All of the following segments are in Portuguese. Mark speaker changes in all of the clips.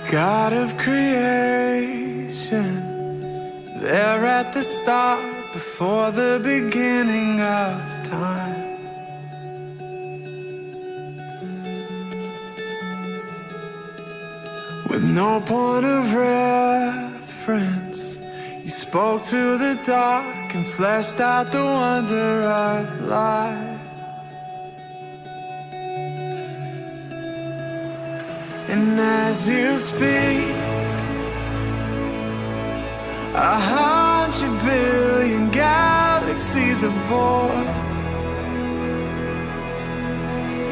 Speaker 1: God of creation, there at the start, before the beginning of time. With no point of reference, you spoke to the dark and fleshed out the wonder of life. And as you speak, 100 billion galaxies are born.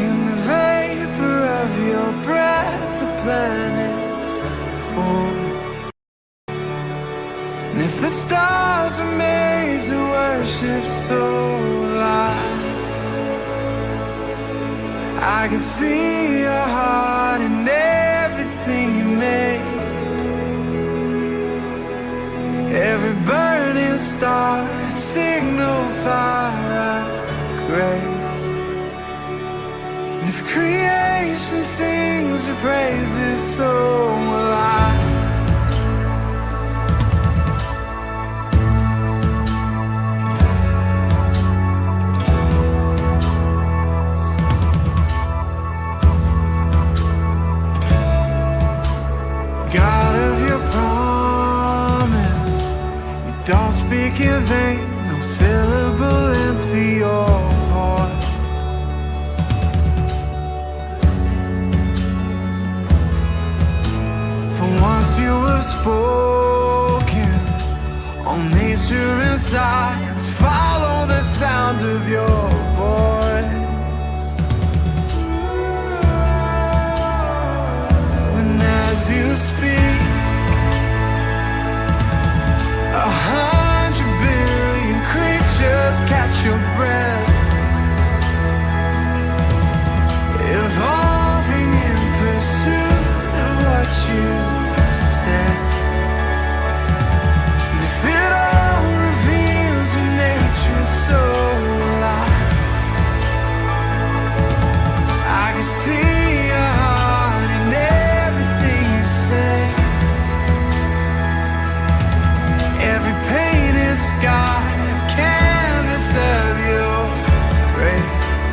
Speaker 1: In the vapor of your breath, the planets form. And if the stars were made to worship so light, I can see your heart in everything you made. Every burning star, a signal fire of grace. And if creation sings your praises, so will I. God of your promise, you don't speak in vain, no syllable empty or void. For once you have spoken, all nature and science follow the sound of your voice. As you speak, 100 billion creatures catch your breath, evolving in pursuit of what you said. And if it all reveals your nature so alive, I can see your heart in everything you say. Every painted sky, a canvas of your grace.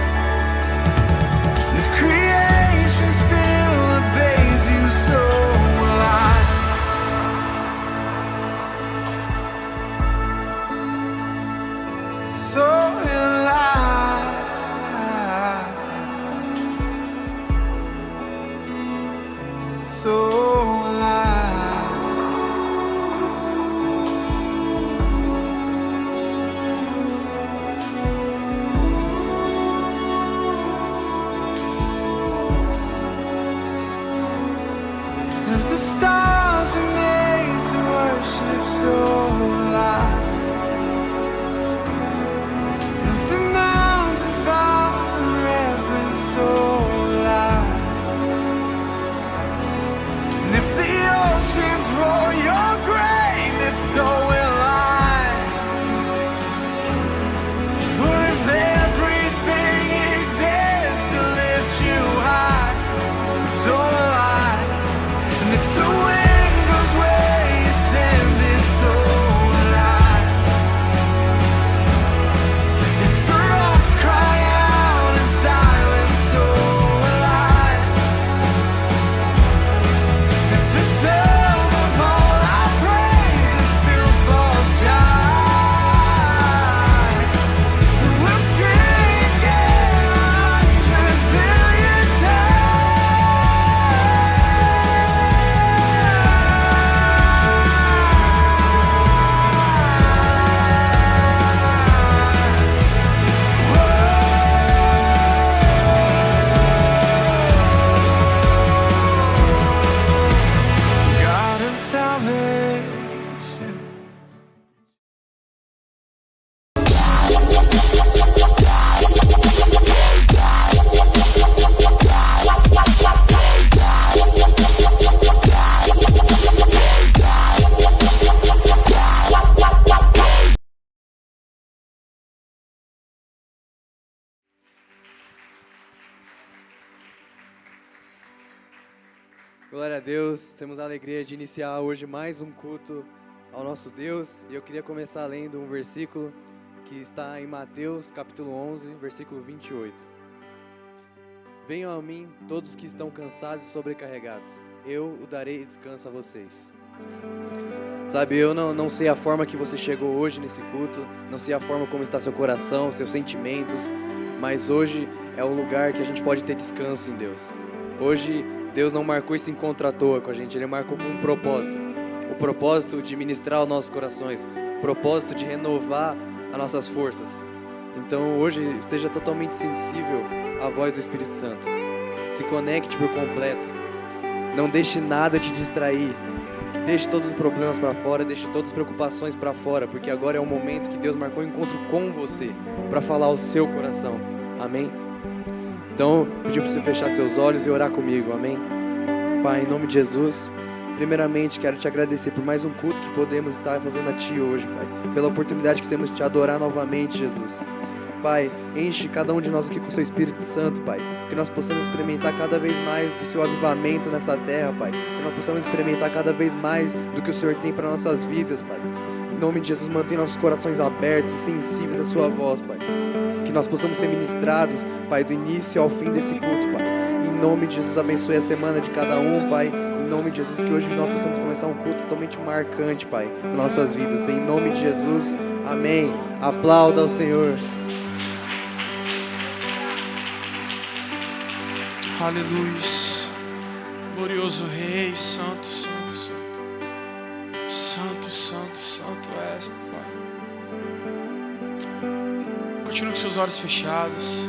Speaker 1: And if creation still obeys you, so will I. So will I. So will I. If the stars are made to worship, so will I. If the mountains bow in reverence, so will I. And if the oceans roar your greatness, so will I. For if everything exists to lift you high, so will I. And if the wind goes where you send it, so will I.
Speaker 2: Glória a Deus, temos a alegria de iniciar hoje mais um culto ao nosso Deus. E eu queria começar lendo um versículo que está em Mateus capítulo 11, versículo 28. Venham a mim todos que estão cansados e sobrecarregados, eu o darei descanso a vocês. Sabe, eu não sei a forma que você chegou hoje nesse culto, não sei a forma como está seu coração, seus sentimentos, mas hoje é o lugar que a gente pode ter descanso em Deus. Hoje Deus não marcou esse encontro à toa com a gente, Ele marcou com um propósito. O propósito de ministrar os nossos corações, o propósito de renovar as nossas forças. Então hoje esteja totalmente sensível à voz do Espírito Santo. Se conecte por completo. Não deixe nada te distrair. Deixe todos os problemas para fora, deixe todas as preocupações para fora, porque agora é o momento que Deus marcou um encontro com você, para falar ao seu coração. Amém? Então, pedi para você fechar seus olhos e orar comigo, amém? Pai, em nome de Jesus, primeiramente quero te agradecer por mais um culto que podemos estar fazendo a Ti hoje, Pai. Pela oportunidade que temos de Te adorar novamente, Jesus. Pai, enche cada um de nós aqui com o Seu Espírito Santo, Pai. Que nós possamos experimentar cada vez mais do Seu avivamento nessa terra, Pai. Que nós possamos experimentar cada vez mais do que o Senhor tem para nossas vidas, Pai. Em nome de Jesus, mantenha nossos corações abertos e sensíveis à Sua voz, Pai. Que nós possamos ser ministrados, Pai, do início ao fim desse culto, Pai. Em nome de Jesus, abençoe a semana de cada um, Pai. Em nome de Jesus, que hoje nós possamos começar um culto totalmente marcante, Pai, em nossas vidas. Em nome de Jesus, amém. Aplauda ao Senhor.
Speaker 3: Aleluia. Glorioso Rei, Santo, Santo, Santo. Santo, Santo, Santo és, Pai. Continue com seus olhos fechados.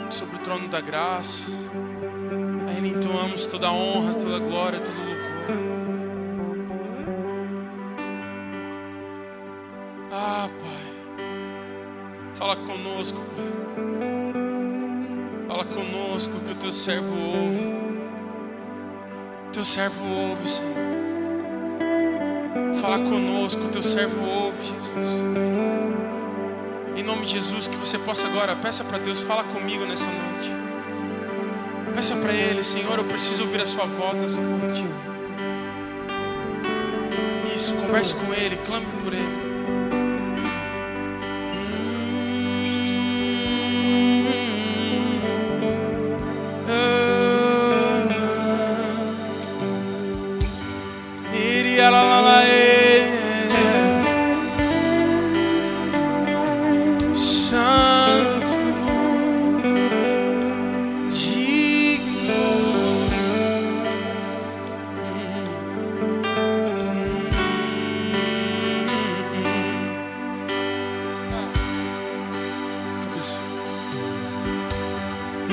Speaker 3: Sobre o trono da graça, a Ele entoamos toda a honra, toda a glória, todo o louvor. Ah, Pai, fala conosco, Pai. Fala conosco que o Teu servo ouve. Teu servo ouve, Senhor. Fala conosco, o Teu servo ouve, Jesus. Em nome de Jesus, que você possa agora, peça para Deus, fala comigo nessa noite. Peça para Ele, Senhor, eu preciso ouvir a Sua voz nessa noite. Isso, converse com Ele, clame por Ele.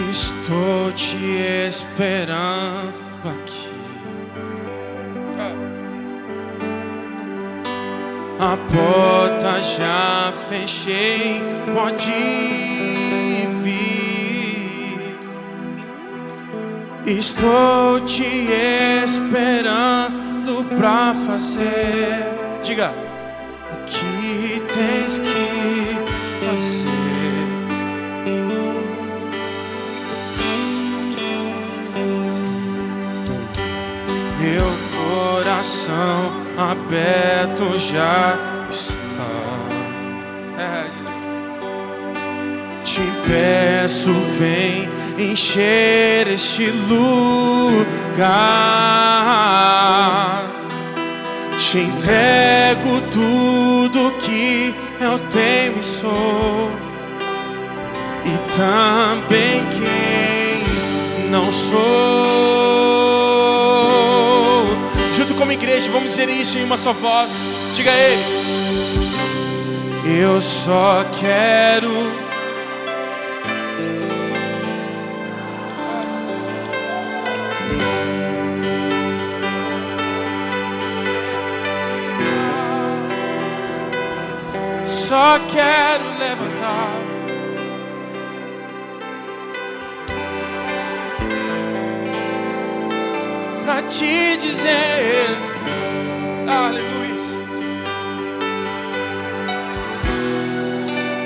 Speaker 3: Estou te esperando aqui. A porta já fechei, pode vir. Estou te esperando pra fazer. Diga, o que tens que fazer? Meu coração aberto já está. Te peço, vem encher este lugar. Te entrego tudo que eu tenho e sou, e também quem não sou. Junto como igreja, vamos dizer isso em uma só voz. Diga a Ele: eu só quero só quero levantar pra te dizer, aleluia.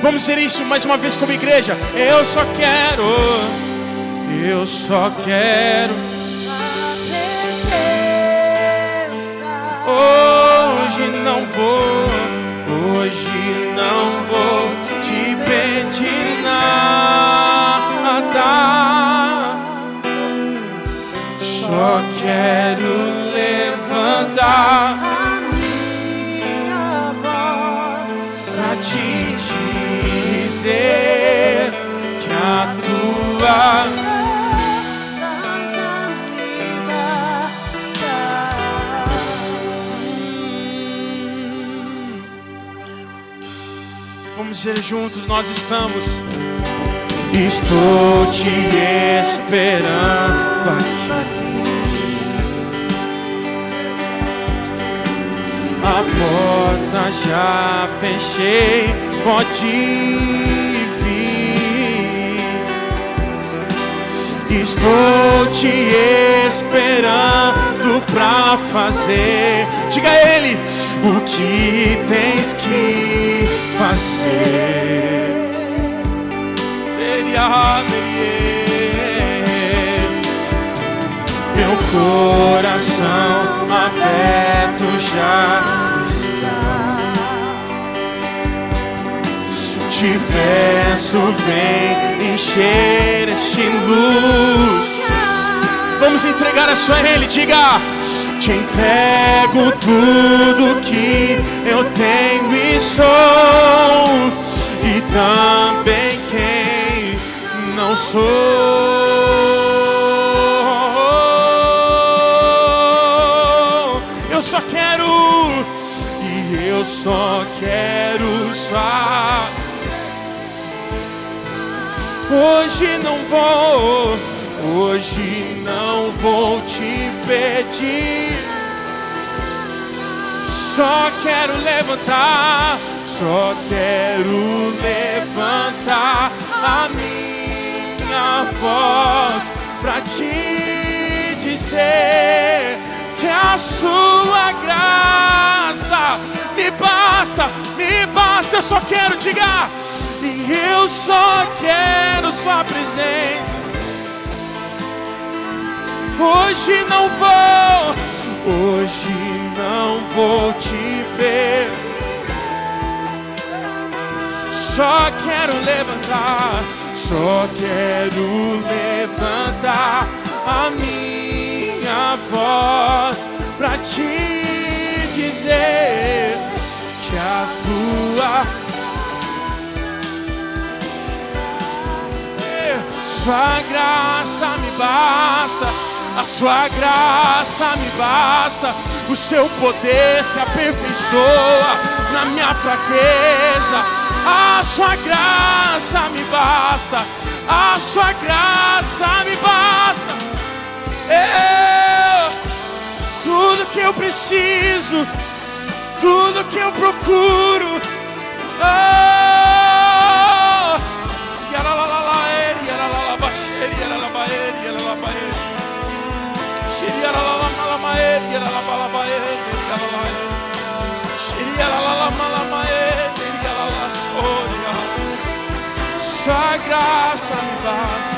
Speaker 3: Vamos dizer isso mais uma vez como igreja. Eu só quero Eu só quero. Hoje não vou te pedir nada. Só quero levantar
Speaker 4: a minha voz
Speaker 3: pra te dizer que a tua vamos dizer juntos, nós estamos. Estou te esperando aqui. A porta já fechei, pode vir. Estou te esperando pra fazer. Diga a Ele o que tens que fazer. Meu coração aberto já está. Te peço, vem encher este luz. Vamos entregar a sua a Ele, diga. Te entrego tudo que eu tenho e sou, e também quem não sou. Eu só quero, e eu só quero só. Hoje não vou te pedir. Só quero levantar a minha voz pra te dizer que a sua graça me basta. Eu só quero, diga, e eu só quero sua presença. Hoje não vou te ver. Só quero levantar a minha voz pra te dizer que a sua graça me basta. A sua graça me basta. O seu poder se aperfeiçoa na minha fraqueza. A sua graça me basta. A sua graça me basta. Tudo que eu preciso, tudo que eu procuro. Sua graça me basta.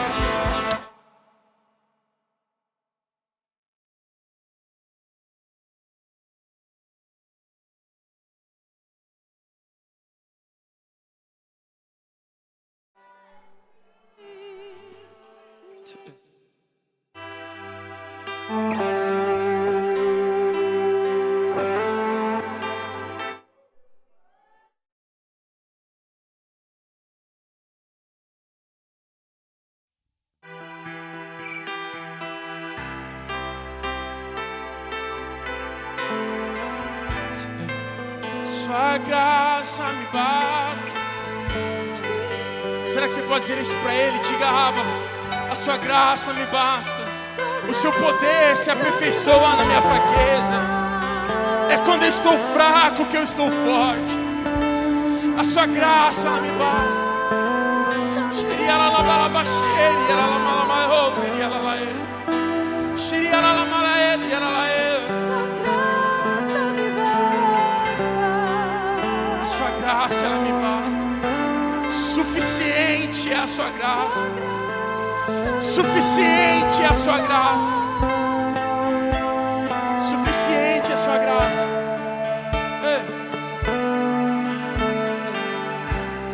Speaker 3: Sua graça me basta. Será que você pode dizer isso para Ele? Diga, Abba, a sua graça me basta. O seu poder se aperfeiçoa na minha fraqueza. É quando eu estou fraco que eu estou forte. A sua graça ela me basta. A sua graça ela me basta. Suficiente é a sua graça. Suficiente é a sua graça. Suficiente é a sua graça.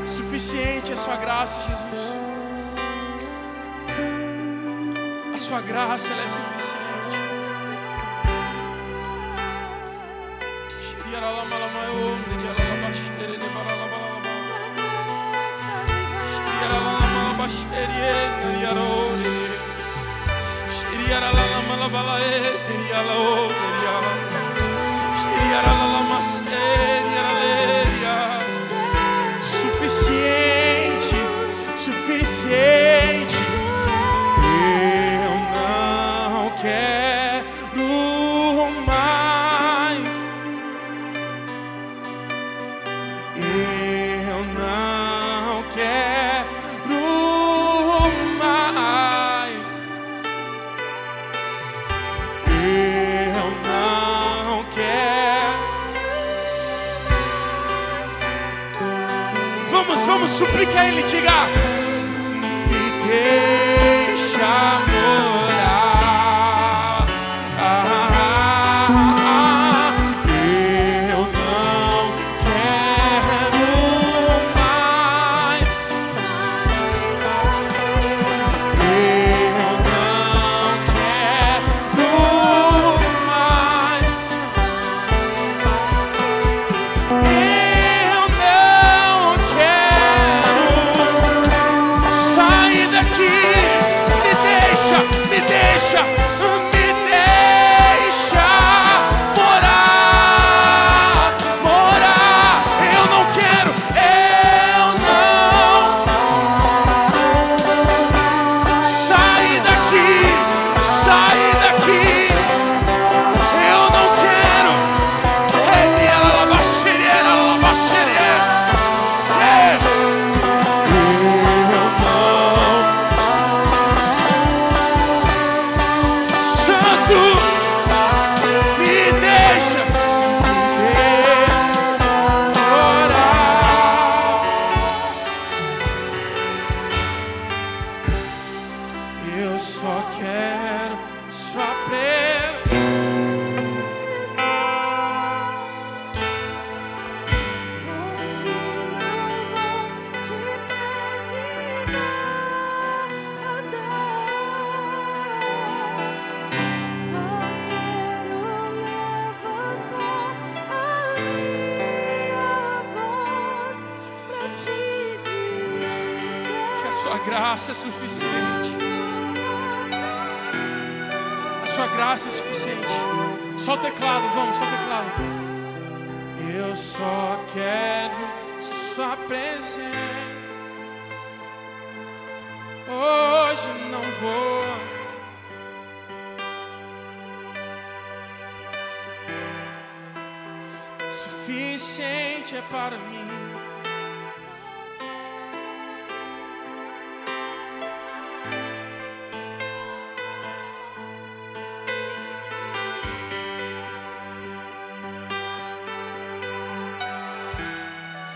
Speaker 3: Suficiente é a sua graça, Jesus. A sua graça, ela é suficiente. Suficiente, suficiente. Eu não quero mais. Eu não quero mais. Eu não quero. Vamos, suplica a Ele, diga: me deixa morar. Eu não quero mais. Eu não quero mais. Eu não quero sair daqui. Me deixa morar. Eu não quero, sair daqui. Eu não quero. Santo, me deixa orar. Eu só quero sua presença.
Speaker 4: Hoje não vou te pedir nada. Só quero levantar a minha voz pra te dizer
Speaker 3: Que a sua graça é suficiente. A sua graça é suficiente. Só o teclado, vamos, só o teclado. Eu só quero sua presença. Hoje não vou. Suficiente é para mim.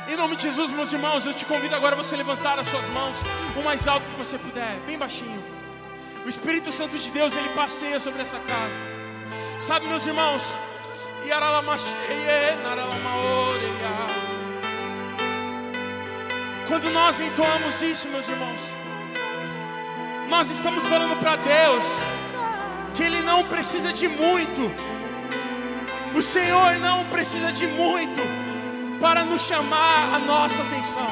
Speaker 3: Em nome de Jesus, meus irmãos, eu te convido agora a você levantar as suas mãos o mais alto que você puder, bem baixinho. O Espírito Santo de Deus, ele passeia sobre essa casa. Sabe, meus irmãos, quando nós entoamos isso, meus irmãos, nós estamos falando para Deus que Ele não precisa de muito. O Senhor não precisa de muito para nos chamar a nossa atenção.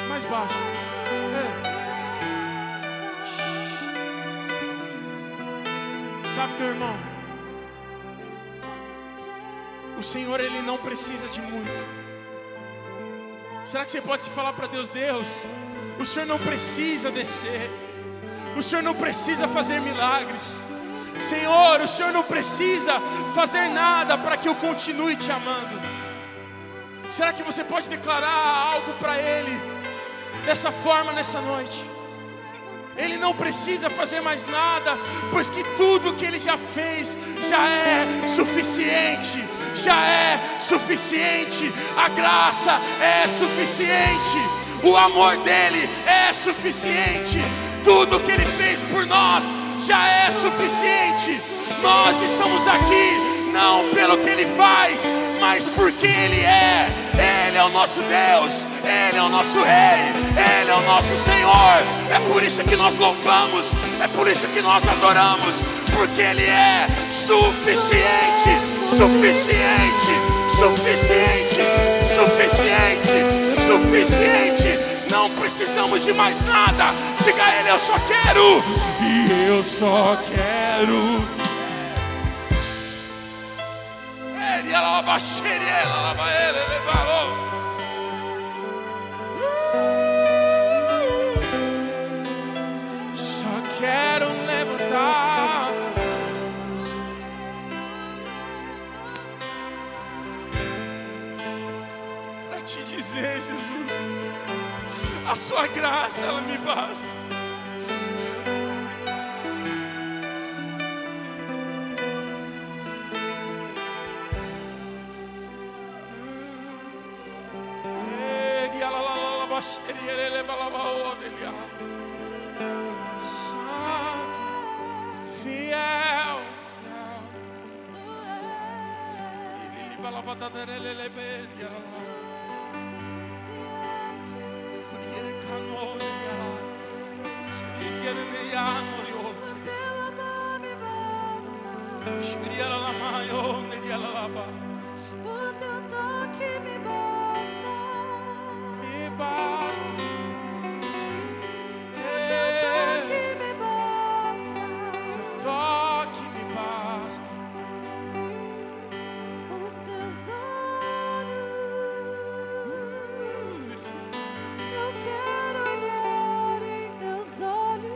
Speaker 3: Mais baixo. Sabe, meu irmão, o Senhor, Ele não precisa de muito. Será que você pode se falar para Deus: Deus, o Senhor não precisa descer, o Senhor não precisa fazer milagres. Senhor, o Senhor não precisa fazer nada para que eu continue te amando. Será que você pode declarar algo para Ele dessa forma nessa noite? Ele não precisa fazer mais nada, pois que tudo que Ele já fez já é suficiente. Já é suficiente. A graça é suficiente. O amor dele é suficiente. Tudo que ele fez por nós já é suficiente. Nós estamos aqui não pelo que ele faz, mas porque ele é. Ele é o nosso Deus, ele é o nosso Rei, ele é o nosso Senhor. É por isso que nós louvamos, é por isso que nós adoramos, porque ele é suficiente, suficiente, suficiente, suficiente, suficiente. Não precisamos de mais nada. Diga a ele: eu só quero. E eu só quero. Ele lava xere, ela lava ele, ele falou. Só quero levantar. Para te dizer, Jesus, a sua graça, ela me basta. Santo, fiel,
Speaker 4: O teu toque me basta.
Speaker 3: me basta.
Speaker 4: Toque me basta.
Speaker 3: Toque me basta.
Speaker 4: Os teus olhos. Eu quero olhar em teus olhos.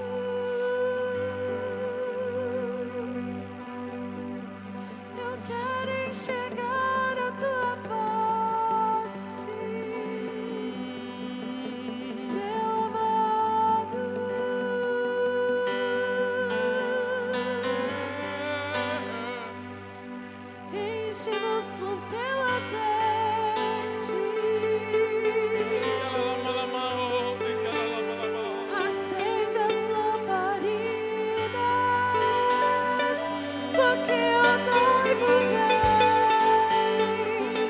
Speaker 4: Eu quero enxergar a tua face, meu amado. Enche-nos com teu azeite, acende as lamparinas, porque o noivo vem,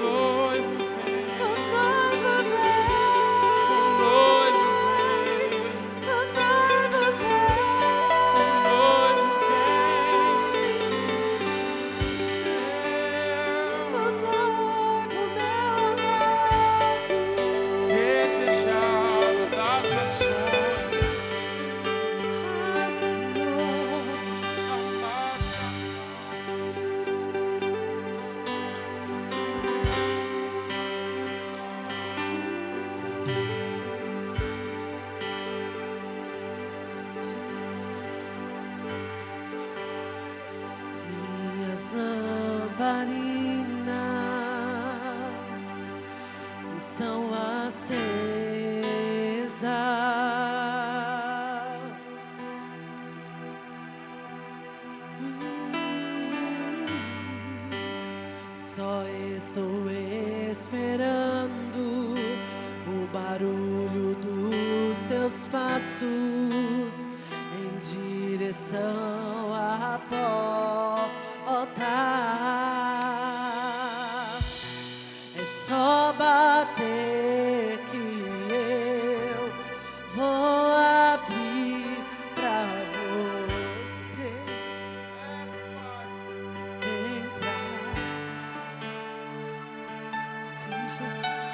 Speaker 3: Noivo vem,
Speaker 4: o noivo vem,
Speaker 3: noivo vem,
Speaker 4: o noivo vem,
Speaker 3: noivo
Speaker 4: o noivo, meu amado.
Speaker 3: desejado das nações.
Speaker 4: Ah, Senhor. Jesus. Minhas lamparinas estão acesas. Só estou esperando o barulho dos teus passos em direção à porta. É só bater que eu vou abrir pra você entrar. Sim, Jesus.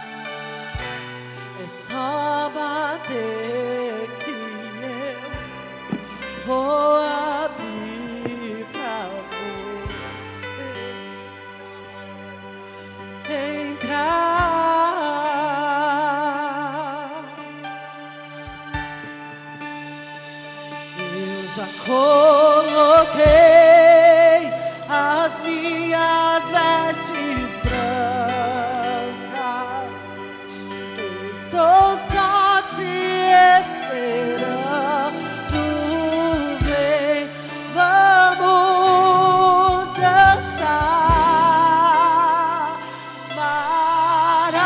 Speaker 4: É só bater que eu vou abrir pra você entrar. Eu já coloquei as minhas vestes brancas. Estou só te esperando. Vem, vamos dançar. Maranata.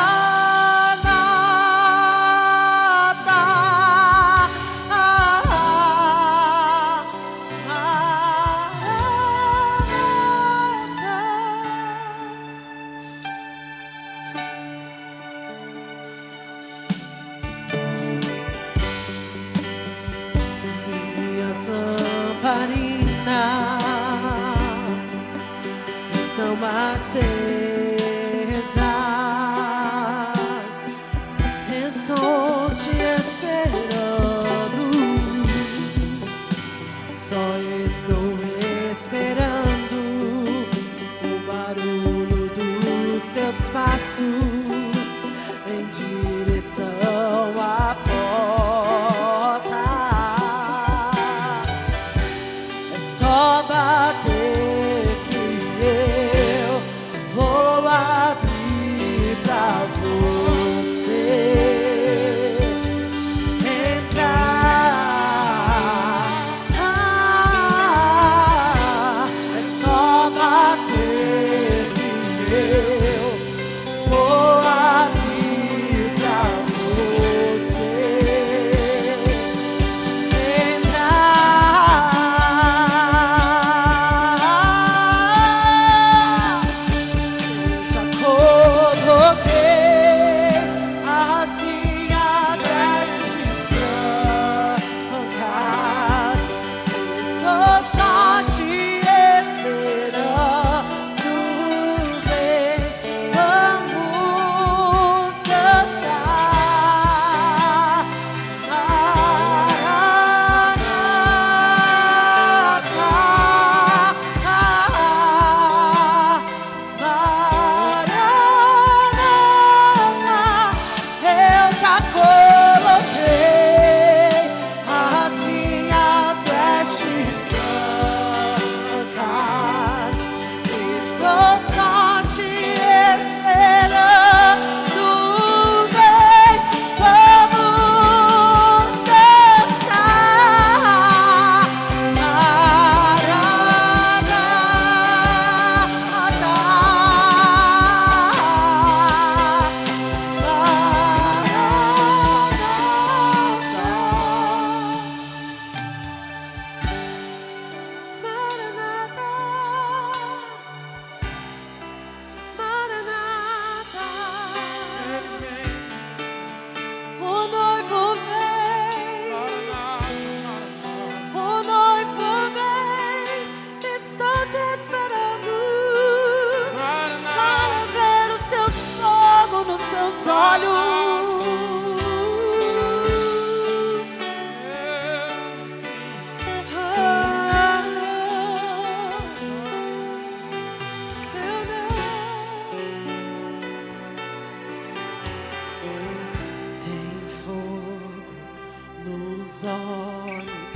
Speaker 4: olhos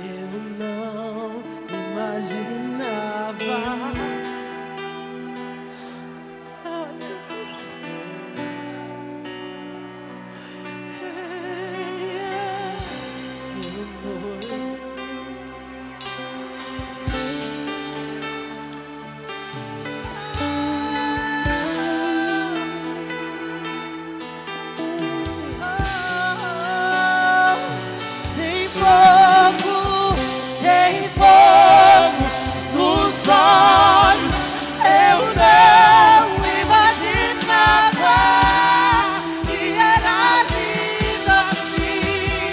Speaker 4: eu não imaginava. Ah, Jesus. Tem fogo nos olhos, eu não imaginava que era lindo assim,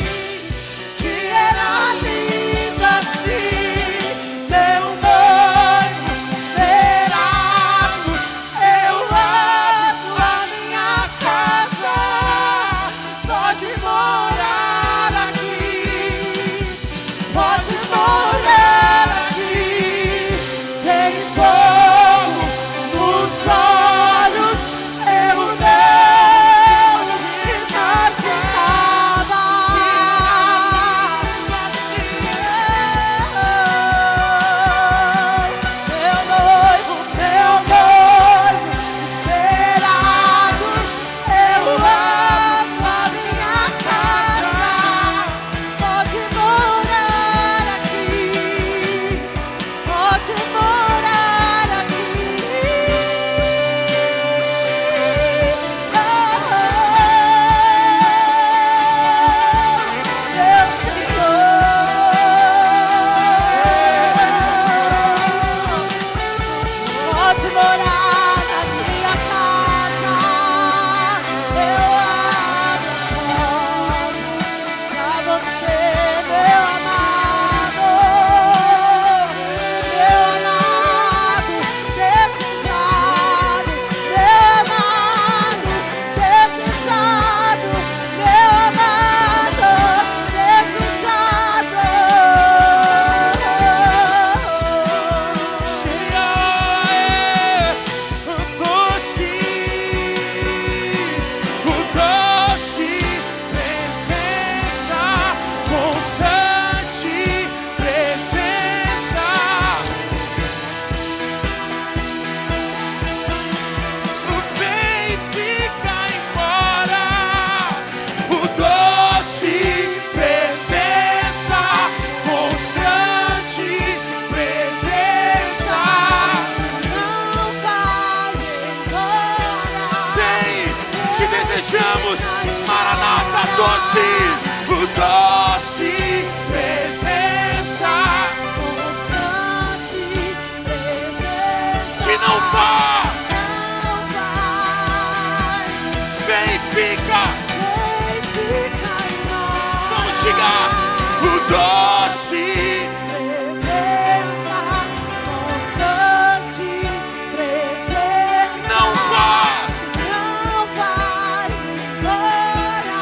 Speaker 4: que era lindo assim. Meu noivo esperado, eu amo a minha casa, pode morar aqui, pode morar aqui. Tem fogo nos olhos, eu não imaginava. Meu noivo esperado, eu amo a minha casa, pode morar aqui, pode morar aqui. Meu Senhor, pode morar na minha casa. Eu abro pra você, meu amado, desejado, meu amado, desejado, meu amado, desejado.
Speaker 3: O doce presença, constante presença. Vem, fica embora. O doce presença, constante presença.
Speaker 4: Não vai embora.
Speaker 3: Vem, te desejamos, Maranata, doce, o doce presença,
Speaker 4: Constante presença.
Speaker 3: que não vá,
Speaker 4: Não vai.
Speaker 3: vem, fica,
Speaker 4: Vem, fica embora.
Speaker 3: vamos chegar, o doce,
Speaker 4: Presença, constante presença.
Speaker 3: não vá,
Speaker 4: Não vai embora.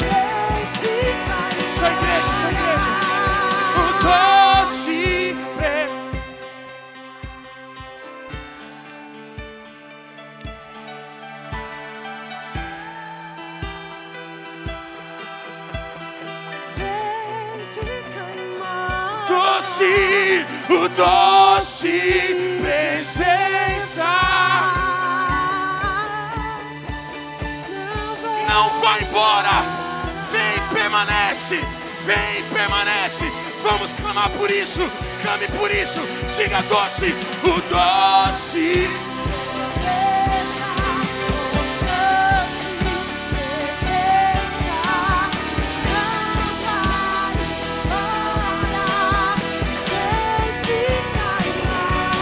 Speaker 4: Vem, fica embora.
Speaker 3: só igreja, o doce
Speaker 4: Vem, fica embora.
Speaker 3: doce, o doce presença, não vai embora, vem, permanece, vamos clamar por isso, clame por isso, diga doce, o doce,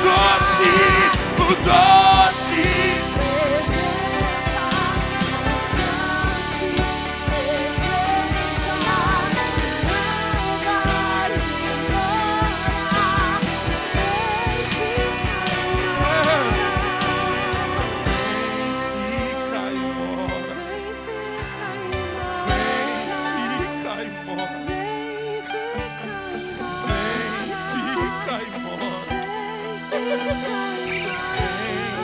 Speaker 3: doce, o doce, fica embora, fica embora, fica embora.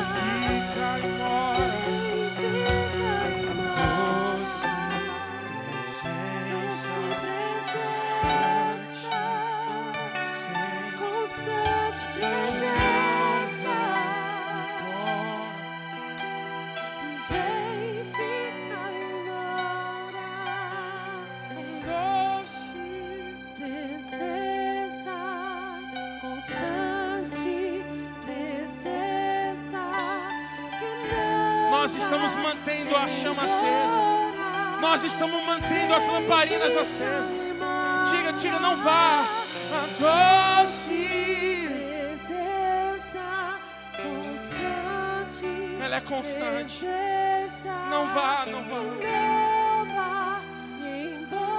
Speaker 3: estamos mantendo a chama acesa. Nós estamos mantendo as lamparinas acesas. Diga, não vá. A doce. Ela é constante. Não vá.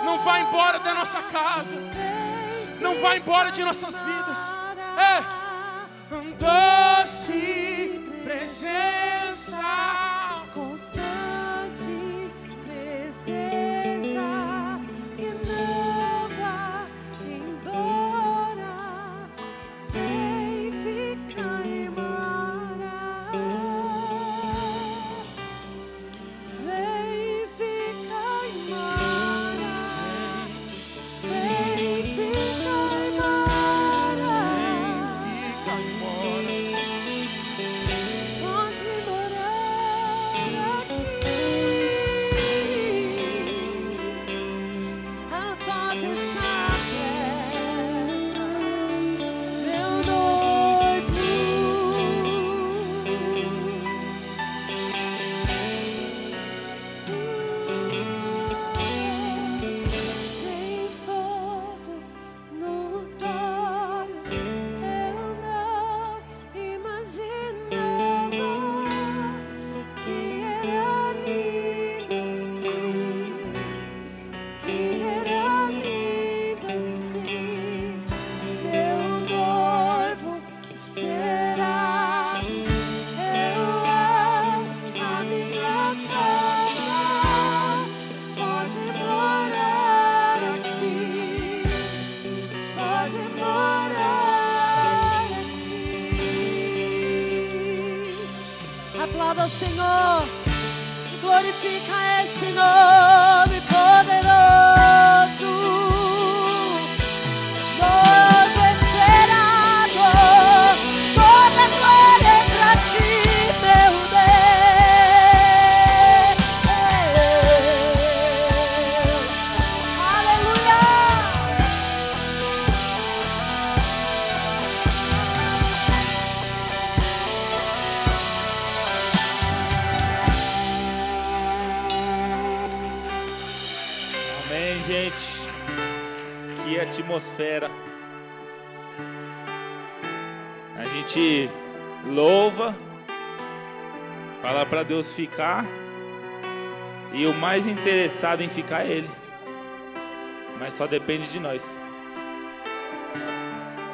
Speaker 3: Não vá embora da nossa casa. Não vá embora de nossas vidas. Doce presença.
Speaker 4: Constante presença que não vá embora. Vem ficar e morar. Vem ficar e morar. Vem ficar e morar. Pode morar aqui. A porta está aberta, meu noivo. Tem fogo nos olhos, eu não imaginava que era lindo assim, que era lindo assim, meu noivo esperado, eu amo a minha casa, pode morar aqui, pode morar aqui. Aplauda o Senhor, glorifica esse nome poderoso. Noivo esperado, toda glória é pra ti, meu Deus. Aleluia.
Speaker 5: Amém, gente. Que atmosfera. A gente louva, fala para Deus ficar, e o mais interessado em ficar é Ele. Mas só depende de nós.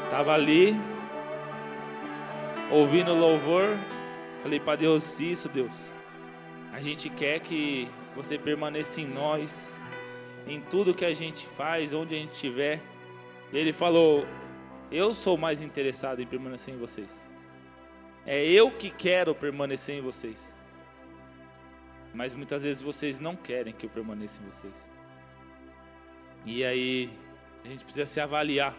Speaker 5: Tava ali, ouvindo o louvor, falei para Deus, isso, Deus. A gente quer que você permaneça em nós, em tudo que a gente faz, onde a gente estiver. Ele falou, eu sou mais interessado em permanecer em vocês. É eu que quero permanecer em vocês. Mas muitas vezes vocês não querem que eu permaneça em vocês. E aí a gente precisa se avaliar.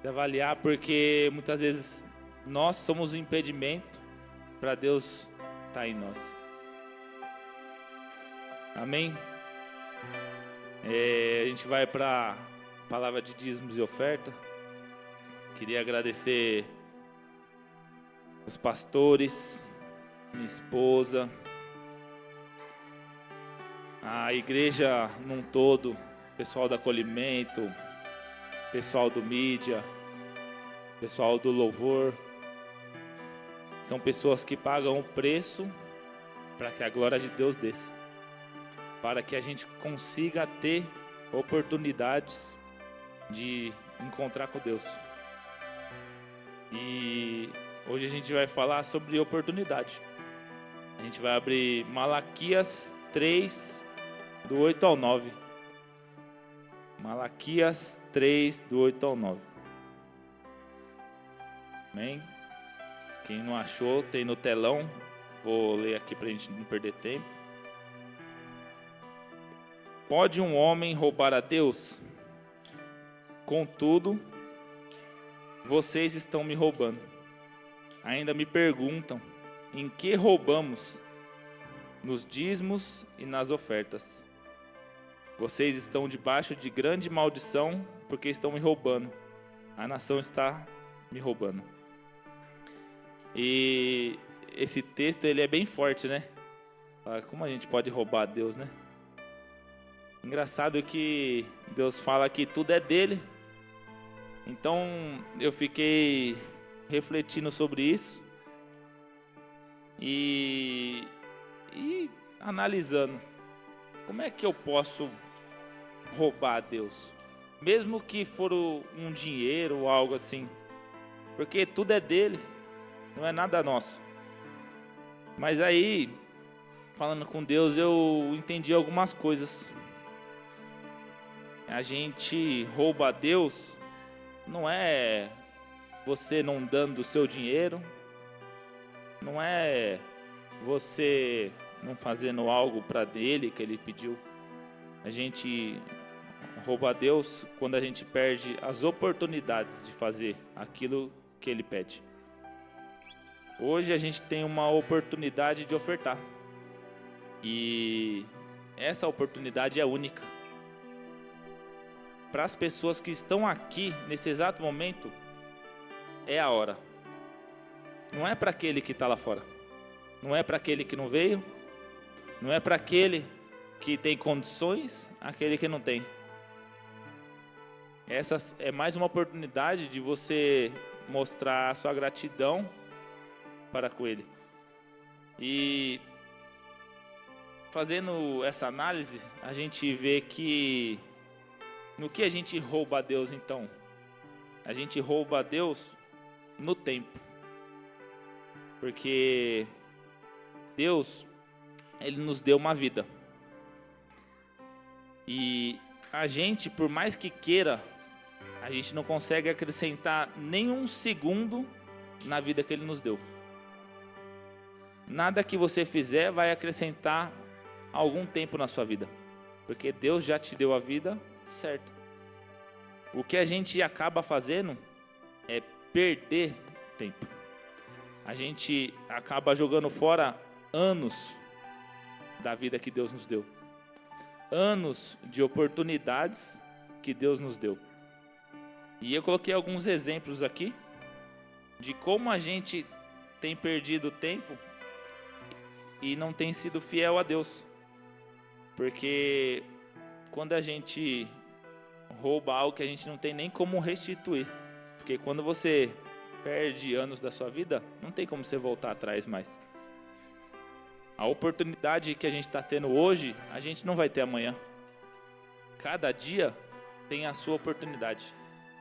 Speaker 5: Se avaliar porque muitas vezes nós somos um impedimento para Deus estar em nós. Amém? A gente vai para a palavra de dízimos e oferta. Queria agradecer os pastores, minha esposa, a igreja num todo, pessoal do acolhimento, pessoal do mídia, pessoal do louvor. São pessoas que pagam o preço para que a glória de Deus desça, para que a gente consiga ter oportunidades de encontrar com Deus. E hoje a gente vai falar sobre oportunidade. A gente vai abrir Malaquias 3, do 8 ao 9. Malaquias 3, do 8 ao 9. Amém? Quem não achou, tem no telão. Vou ler aqui para a gente não perder tempo. Pode um homem roubar a Deus? Contudo, vocês estão me roubando. Ainda me perguntam, em que roubamos? Nos dízimos e nas ofertas. Vocês estão debaixo de grande maldição, porque estão me roubando. A nação está me roubando. E esse texto ele é bem forte, né? Como a gente pode roubar Deus, né? Engraçado que Deus fala que tudo é dele. Então eu fiquei refletindo sobre isso e analisando como é que eu posso roubar Deus, mesmo que for um dinheiro ou algo assim, porque tudo é dele, não é nada nosso. Mas aí, falando com Deus, eu entendi algumas coisas. A gente rouba a Deus, não é você não dando o seu dinheiro, não é você não fazendo algo para dele que ele pediu. A gente rouba a Deus quando a gente perde as oportunidades de fazer aquilo que ele pede. Hoje a gente tem uma oportunidade de ofertar. E essa oportunidade é única. Para as pessoas que estão aqui nesse exato momento, é a hora. Não é para aquele que está lá fora. Não é para aquele que não veio. Não é para aquele que tem condições, aquele que não tem. Essa é mais uma oportunidade de você mostrar a sua gratidão para com ele. E fazendo essa análise, a gente vê que no que a gente rouba a Deus então? A gente rouba a Deus no tempo. Porque Deus, ele nos deu uma vida. E a gente, por mais que queira, a gente não consegue acrescentar nenhum segundo na vida que ele nos deu. Nada que você fizer vai acrescentar algum tempo na sua vida, porque Deus já te deu a vida certa. O que a gente acaba fazendo é perder tempo. A gente acaba jogando fora anos da vida que Deus nos deu, anos de oportunidades que Deus nos deu. E eu coloquei alguns exemplos aqui de como a gente tem perdido tempo e não tem sido fiel a Deus. Porque quando a gente rouba algo que a gente não tem nem como restituir, porque quando você perde anos da sua vida, não tem como você voltar atrás mais. A oportunidade que a gente está tendo hoje, a gente não vai ter amanhã. Cada dia tem a sua oportunidade.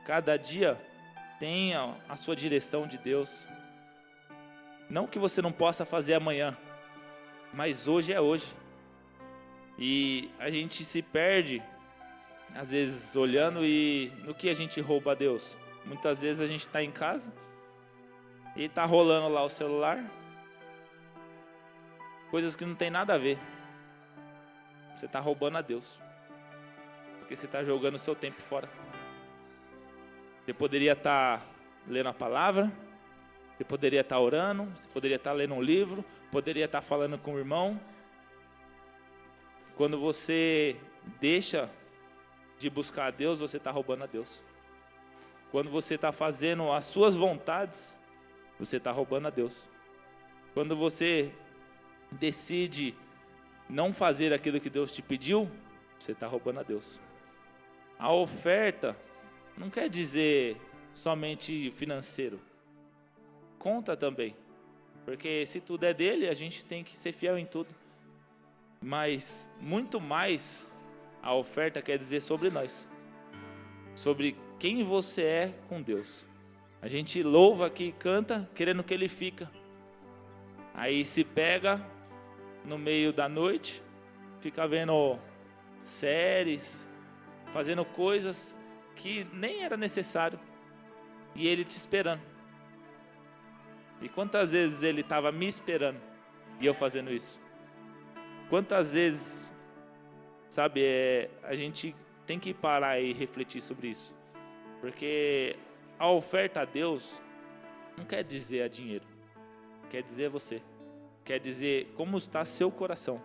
Speaker 5: Cada dia tem a sua direção de Deus. Não que você não possa fazer amanhã, mas hoje é hoje. E a gente se perde, às vezes, olhando e no que a gente rouba a Deus. Muitas vezes a gente está em casa e está rolando lá o celular, coisas que não tem nada a ver. Você está roubando a Deus, porque você está jogando o seu tempo fora. Você poderia estar lendo a palavra, você poderia estar orando, você poderia estar lendo um livro, poderia estar falando com o irmão. Quando você deixa de buscar a Deus, você está roubando a Deus. Quando você está fazendo as suas vontades, você está roubando a Deus. Quando você decide não fazer aquilo que Deus te pediu, você está roubando a Deus. A oferta não quer dizer somente financeiro. Conta também. Porque se tudo é dele, a gente tem que ser fiel em tudo. Mas muito mais a oferta quer dizer sobre nós. Sobre quem você é com Deus. A gente louva aqui, canta, querendo que ele fica. Aí se pega no meio da noite, fica vendo séries, fazendo coisas que nem era necessário. E ele te esperando. E quantas vezes ele estava me esperando e eu fazendo isso? Quantas vezes, sabe, a gente tem que parar e refletir sobre isso. Porque a oferta a Deus não quer dizer a dinheiro, quer dizer você, quer dizer como está seu coração.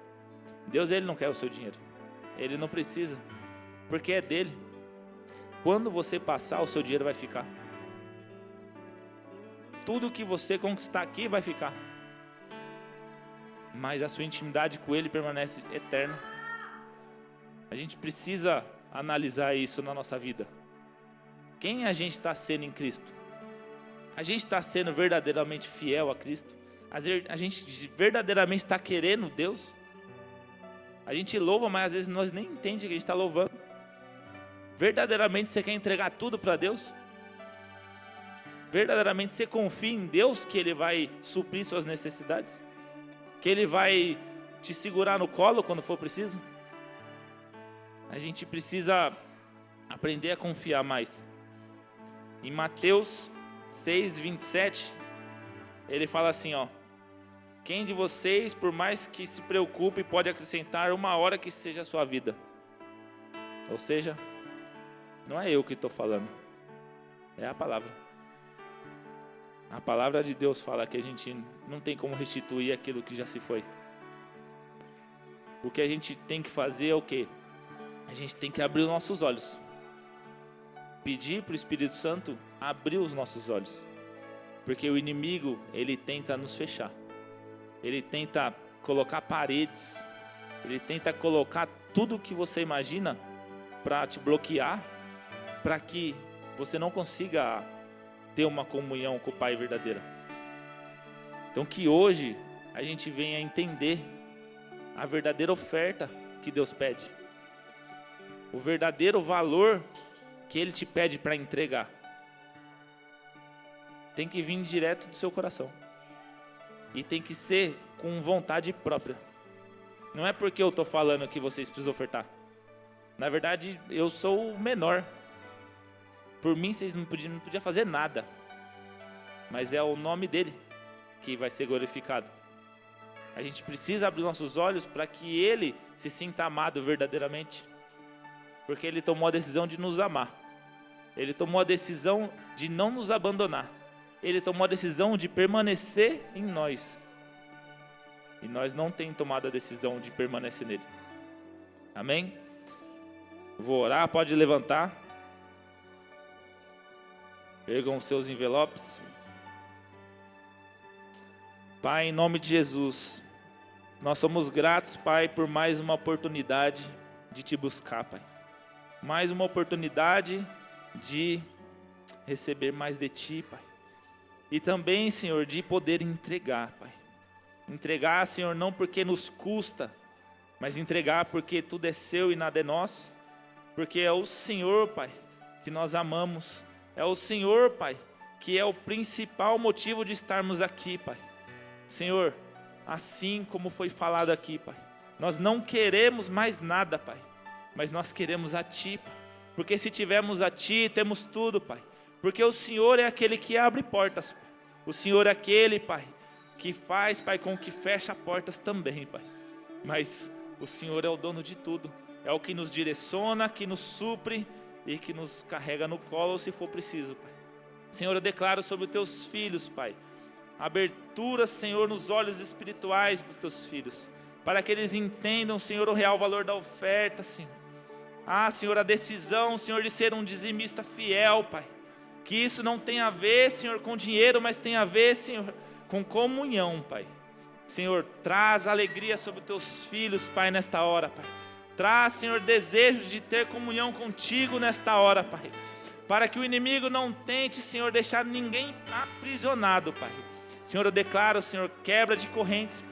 Speaker 5: Deus, ele não quer o seu dinheiro, ele não precisa, porque é dele. Quando você passar, o seu dinheiro vai ficar. Tudo que você conquistar aqui vai ficar. mas a sua intimidade com Ele permanece eterna. A gente precisa analisar isso na nossa vida. Quem a gente está sendo em Cristo? A gente está sendo verdadeiramente fiel a Cristo? A gente verdadeiramente está querendo Deus? A gente louva, mas às vezes nós nem entendemos que a gente está louvando. Verdadeiramente você quer entregar tudo para Deus? Verdadeiramente você confia em Deus que Ele vai suprir suas necessidades? Que Ele vai te segurar no colo quando for preciso? A gente precisa aprender a confiar mais. Em Mateus 6:27, ele fala assim, ó: quem de vocês, por mais que se preocupe, pode acrescentar uma hora que seja a sua vida? Ou seja, não é eu que estou falando, é a palavra. A palavra de Deus fala que a gente não tem como restituir aquilo que já se foi. O que a gente tem que fazer é o quê? A gente tem que abrir os nossos olhos. Pedir para o Espírito Santo abrir os nossos olhos. Porque o inimigo, ele tenta nos fechar. Ele tenta colocar paredes. Ele tenta colocar tudo o que você imagina para te bloquear, para que você não consiga ter uma comunhão com o Pai verdadeira. Então que hoje a gente venha entender a verdadeira oferta que Deus pede. O verdadeiro valor que Ele te pede para entregar. Tem que vir direto do seu coração. E tem que ser com vontade própria. Não é porque eu estou falando que vocês precisam ofertar. Na verdade, eu sou o menor. Por mim, vocês não podiam fazer nada. Mas é o nome dele que vai ser glorificado. A gente precisa abrir nossos olhos para que Ele se sinta amado verdadeiramente. Porque Ele tomou a decisão de nos amar. Ele tomou a decisão de não nos abandonar. Ele tomou a decisão de permanecer em nós. E nós não temos tomado a decisão de permanecer nele. Amém? Vou orar, pode levantar. Pegam os seus envelopes. Pai, em nome de Jesus, nós somos gratos, Pai, por mais uma oportunidade de te buscar, Pai. Mais uma oportunidade de receber mais de ti, Pai. E também, Senhor, de poder entregar, Pai. Entregar, Senhor, não porque nos custa, mas entregar porque tudo é seu e nada é nosso. Porque é o Senhor, Pai, que nós amamos. É o Senhor, Pai, que é o principal motivo de estarmos aqui, Pai. Senhor, assim como foi falado aqui, Pai, nós não queremos mais nada, Pai, mas nós queremos a Ti, Pai. Porque se tivermos a Ti, temos tudo, Pai. Porque o Senhor é aquele que abre portas, Pai. O Senhor é aquele, Pai, que faz, Pai, com que fecha portas também, Pai. Mas o Senhor é o dono de tudo. É o que nos direciona, que nos supre e que nos carrega no colo se for preciso, Pai. Senhor, eu declaro sobre os Teus filhos, Pai, abertura, Senhor, nos olhos espirituais dos Teus filhos, para que eles entendam, Senhor, o real valor da oferta, Senhor. Ah, Senhor, a decisão, Senhor, de ser um dizimista fiel, Pai. Que isso não tem a ver, Senhor, com dinheiro, mas tem a ver, Senhor, com comunhão, Pai. Senhor, traz alegria sobre os Teus filhos, Pai, nesta hora, Pai. Traz, Senhor, desejos de ter comunhão contigo nesta hora, Pai. Para que o inimigo não tente, Senhor, deixar ninguém aprisionado, Pai. Senhor, eu declaro, Senhor, quebra de correntes, Pai,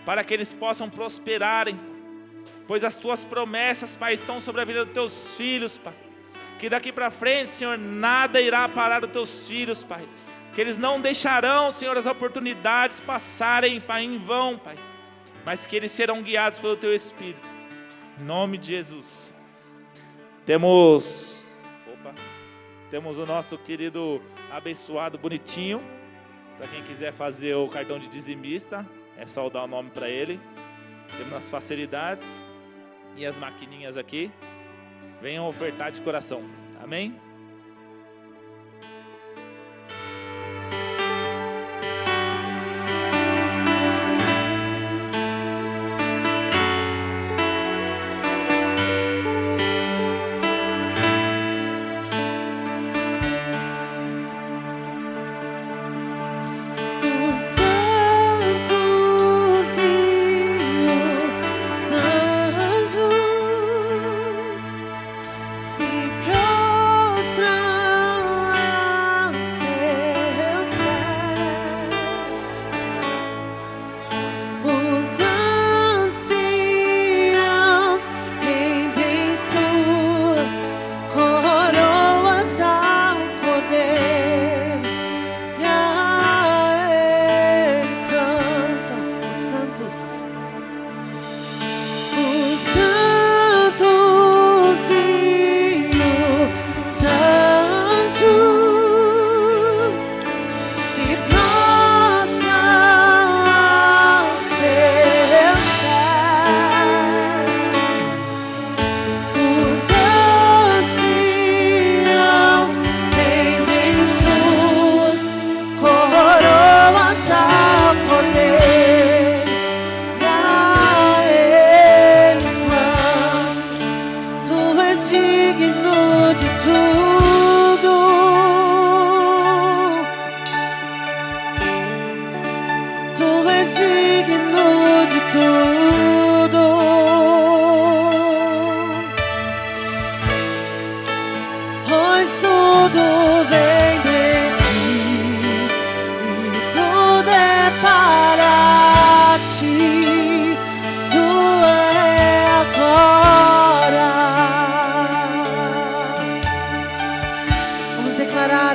Speaker 5: para que eles possam prosperarem, pois as Tuas promessas, Pai, estão sobre a vida dos Teus filhos, Pai. Que daqui para frente, Senhor, nada irá parar os Teus filhos, Pai. Que eles não deixarão, Senhor, as oportunidades passarem, Pai, em vão, Pai. Mas que eles serão guiados pelo Teu Espírito. Em nome de Jesus. Temos o nosso querido abençoado bonitinho. Para quem quiser fazer o cartão de dizimista, é só dar o nome para ele. Temos as facilidades e as maquininhas aqui. Venham ofertar de coração. Amém?
Speaker 4: Os santos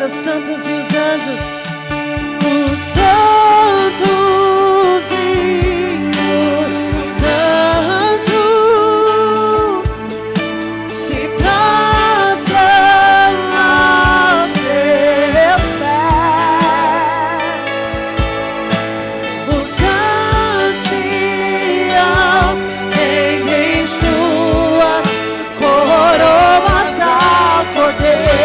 Speaker 4: Os santos e os anjos, os santos e os anjos se prostram aos teus pés. Os anciãos rendem suas coroas ao Cordeiro.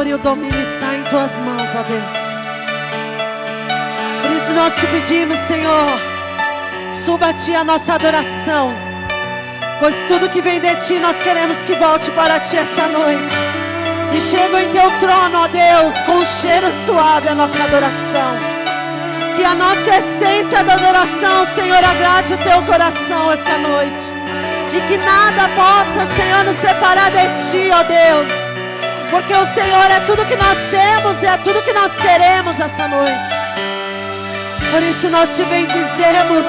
Speaker 4: E o domínio está em tuas mãos, ó Deus. Por isso nós te pedimos, Senhor, suba a ti a nossa adoração, pois tudo que vem de ti nós queremos que volte para ti essa noite. E chega em teu trono, ó Deus, com um cheiro suave a nossa adoração. Que a nossa essência da adoração, Senhor, agrade o teu coração essa noite. E que nada possa, Senhor, nos separar de ti, ó Deus. Porque o Senhor é tudo que nós temos e é tudo que nós queremos essa noite. Por isso nós te bendizemos.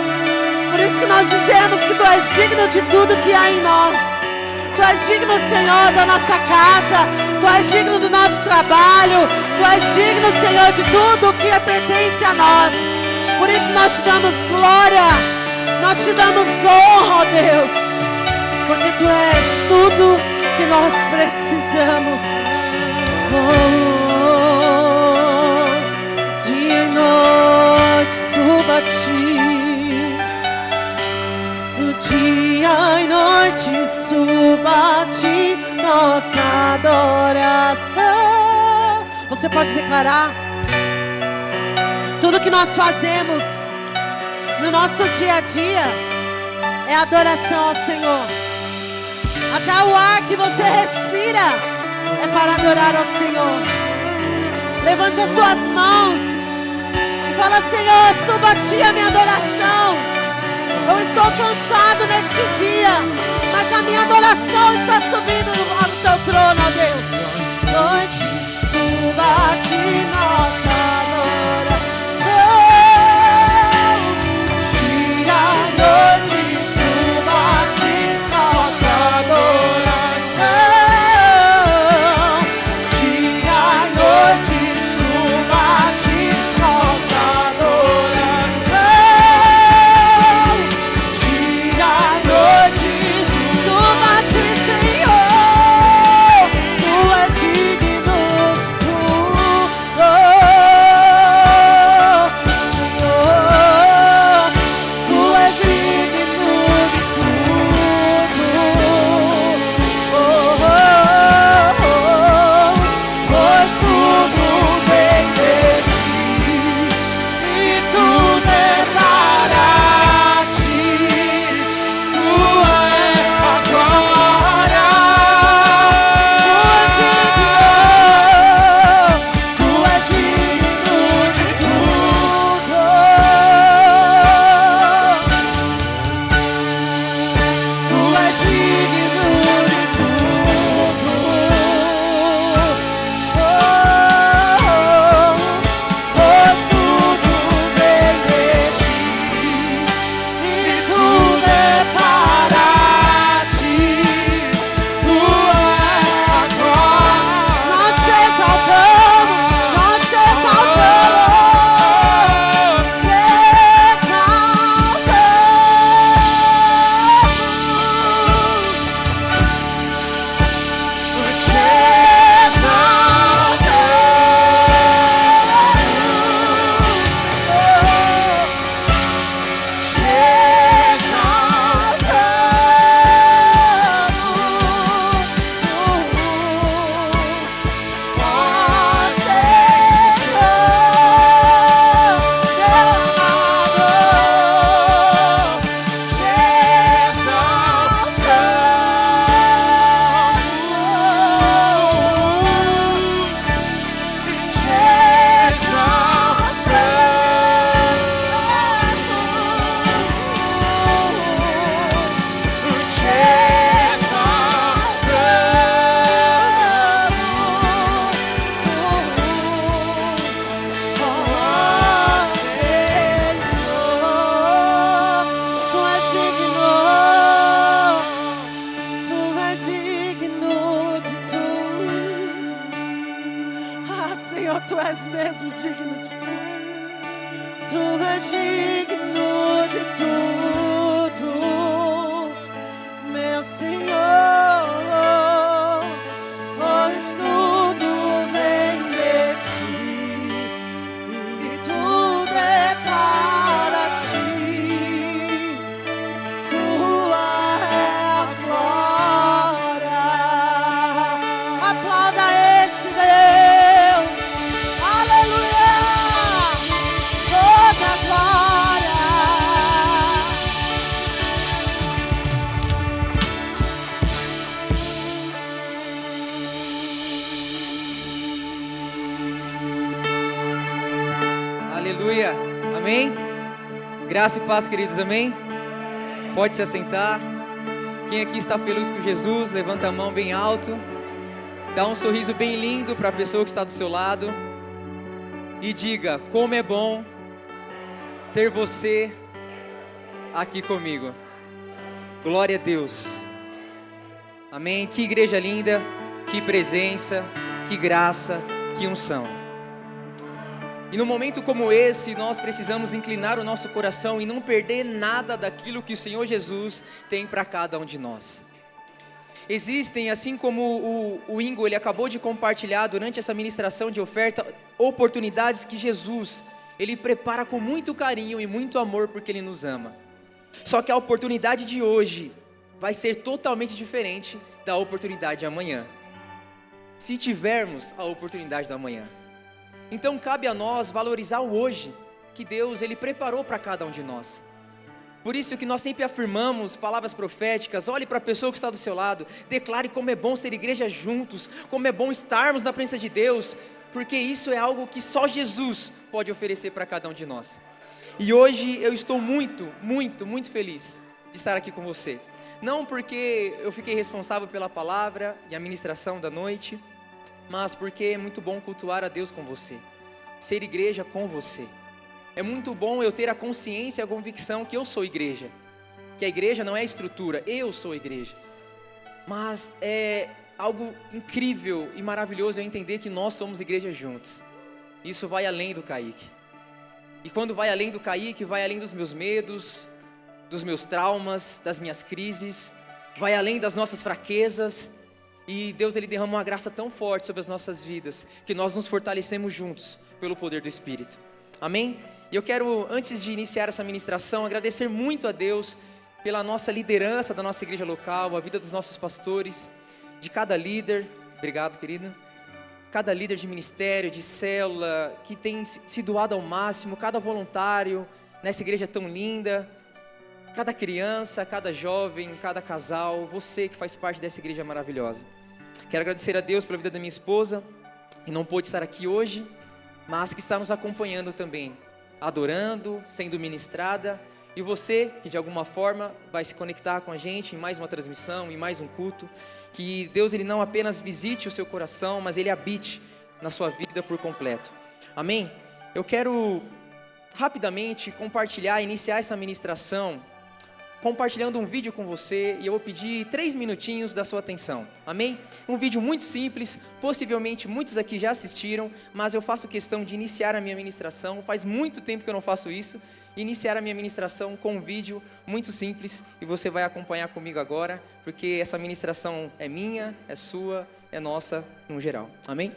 Speaker 4: Por isso que nós dizemos que tu és digno de tudo que há em nós. Tu és digno, Senhor, da nossa casa. Tu és digno do nosso trabalho. Tu és digno, Senhor, de tudo que pertence a nós. Por isso nós te damos glória. Nós te damos honra, ó Deus. Porque tu és tudo que nós precisamos. Dia e noite suba a ti, do dia e noite suba a ti nossa adoração. Você pode declarar: tudo que nós fazemos no nosso dia a dia é adoração ao Senhor. Até o ar que você respira é para adorar ao Senhor. Levante as suas mãos e fala: Senhor, suba a ti a minha adoração. Eu estou cansado neste dia, mas a minha adoração está subindo no teu trono, ó Deus. Noite Senhor, Tu és mesmo digno de tudo. Tu és digno de tudo, meu Senhor, pois tudo vem de Ti e tudo é para Ti. Tua é a glória. Aplauda esse Deus. Aleluia. Toda glória.
Speaker 6: Aleluia, amém? Graça e paz, queridos, amém? Pode se assentar. Quem aqui está feliz com Jesus, levanta a mão bem alto, dá um sorriso bem lindo para a pessoa que está do seu lado e diga: como é bom ter você aqui comigo. Glória a Deus, amém? Que igreja linda, que presença, que graça, que unção. E num momento como esse, nós precisamos inclinar o nosso coração e não perder nada daquilo que o Senhor Jesus tem para cada um de nós. Existem, assim como o Ingo ele acabou de compartilhar durante essa ministração de oferta, oportunidades que Jesus ele prepara com muito carinho e muito amor porque Ele nos ama. Só que a oportunidade de hoje vai ser totalmente diferente da oportunidade de amanhã, se tivermos a oportunidade da manhã. Então cabe a nós valorizar o hoje que Deus ele preparou para cada um de nós. Por isso que nós sempre afirmamos palavras proféticas. Olhe para a pessoa que está do seu lado, declare como é bom ser igreja juntos, como é bom estarmos na presença de Deus, porque isso é algo que só Jesus pode oferecer para cada um de nós. E hoje eu estou muito feliz de estar aqui com você. Não porque eu fiquei responsável pela palavra e a ministração da noite, mas porque é muito bom cultuar a Deus com você, ser igreja com você. É muito bom eu ter a consciência e a convicção que eu sou igreja, que a igreja não é estrutura, eu sou igreja. Mas é algo incrível e maravilhoso eu entender que nós somos igreja juntos. Isso vai além do Kaique. E quando vai além do Kaique, vai além dos meus medos, dos meus traumas, das minhas crises, vai além das nossas fraquezas. E Deus ele derrama uma graça tão forte sobre as nossas vidas, que nós nos fortalecemos juntos pelo poder do Espírito. Amém? E eu quero, antes de iniciar essa ministração, agradecer muito a Deus pela nossa liderança da nossa igreja local, a vida dos nossos pastores, de cada líder, obrigado querido, cada líder de ministério, de célula, que tem se doado ao máximo, cada voluntário nessa igreja tão linda, cada criança, cada jovem, cada casal, você que faz parte dessa igreja maravilhosa. Quero agradecer a Deus pela vida da minha esposa, que não pôde estar aqui hoje, mas que está nos acompanhando também, adorando, sendo ministrada, e você que de alguma forma vai se conectar com a gente em mais uma transmissão, em mais um culto, que Deus ele não apenas visite o seu coração, mas Ele habite na sua vida por completo. Amém? Eu quero rapidamente compartilhar, iniciar essa ministração compartilhando um vídeo com você, e eu vou pedir 3 minutinhos da sua atenção, amém? Um vídeo muito simples, possivelmente muitos aqui já assistiram, mas eu faço questão de iniciar a minha ministração, faz muito tempo que eu não faço isso, iniciar a minha ministração com um vídeo muito simples, e você vai acompanhar comigo agora, porque essa ministração é minha, é sua, é nossa, no geral, amém?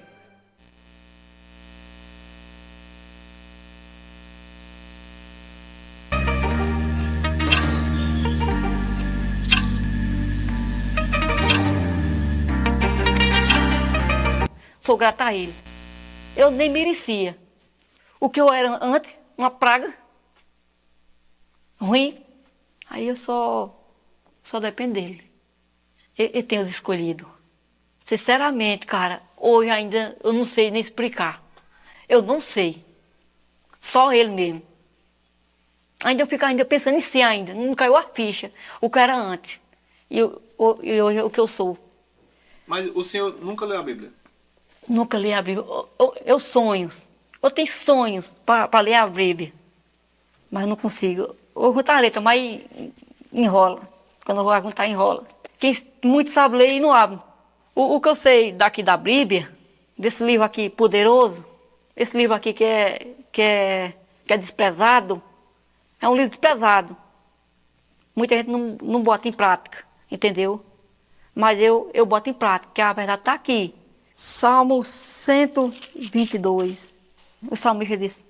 Speaker 7: Sou grata a Ele. Eu nem merecia. O que eu era antes, uma praga ruim, aí eu só dependo dele. Ele tem os escolhido. Sinceramente, cara, hoje ainda eu não sei nem explicar. Eu não sei. Só Ele mesmo. Ainda eu fico pensando em si ainda. Não caiu a ficha. O que era antes. E hoje é o que eu sou.
Speaker 8: Mas o senhor nunca leu a Bíblia?
Speaker 7: Nunca li a Bíblia. Eu sonho. Eu tenho sonhos para ler a Bíblia. Mas não consigo. Eu junto a letra, mas enrola. Quando eu vou juntar, enrola. Quem muito sabe ler e não abre. O que eu sei daqui da Bíblia, desse livro aqui poderoso, esse livro aqui que é desprezado, é um livro desprezado. Muita gente não bota em prática, entendeu? Mas eu boto em prática, porque a verdade está aqui. Salmo 122. O salmista diz: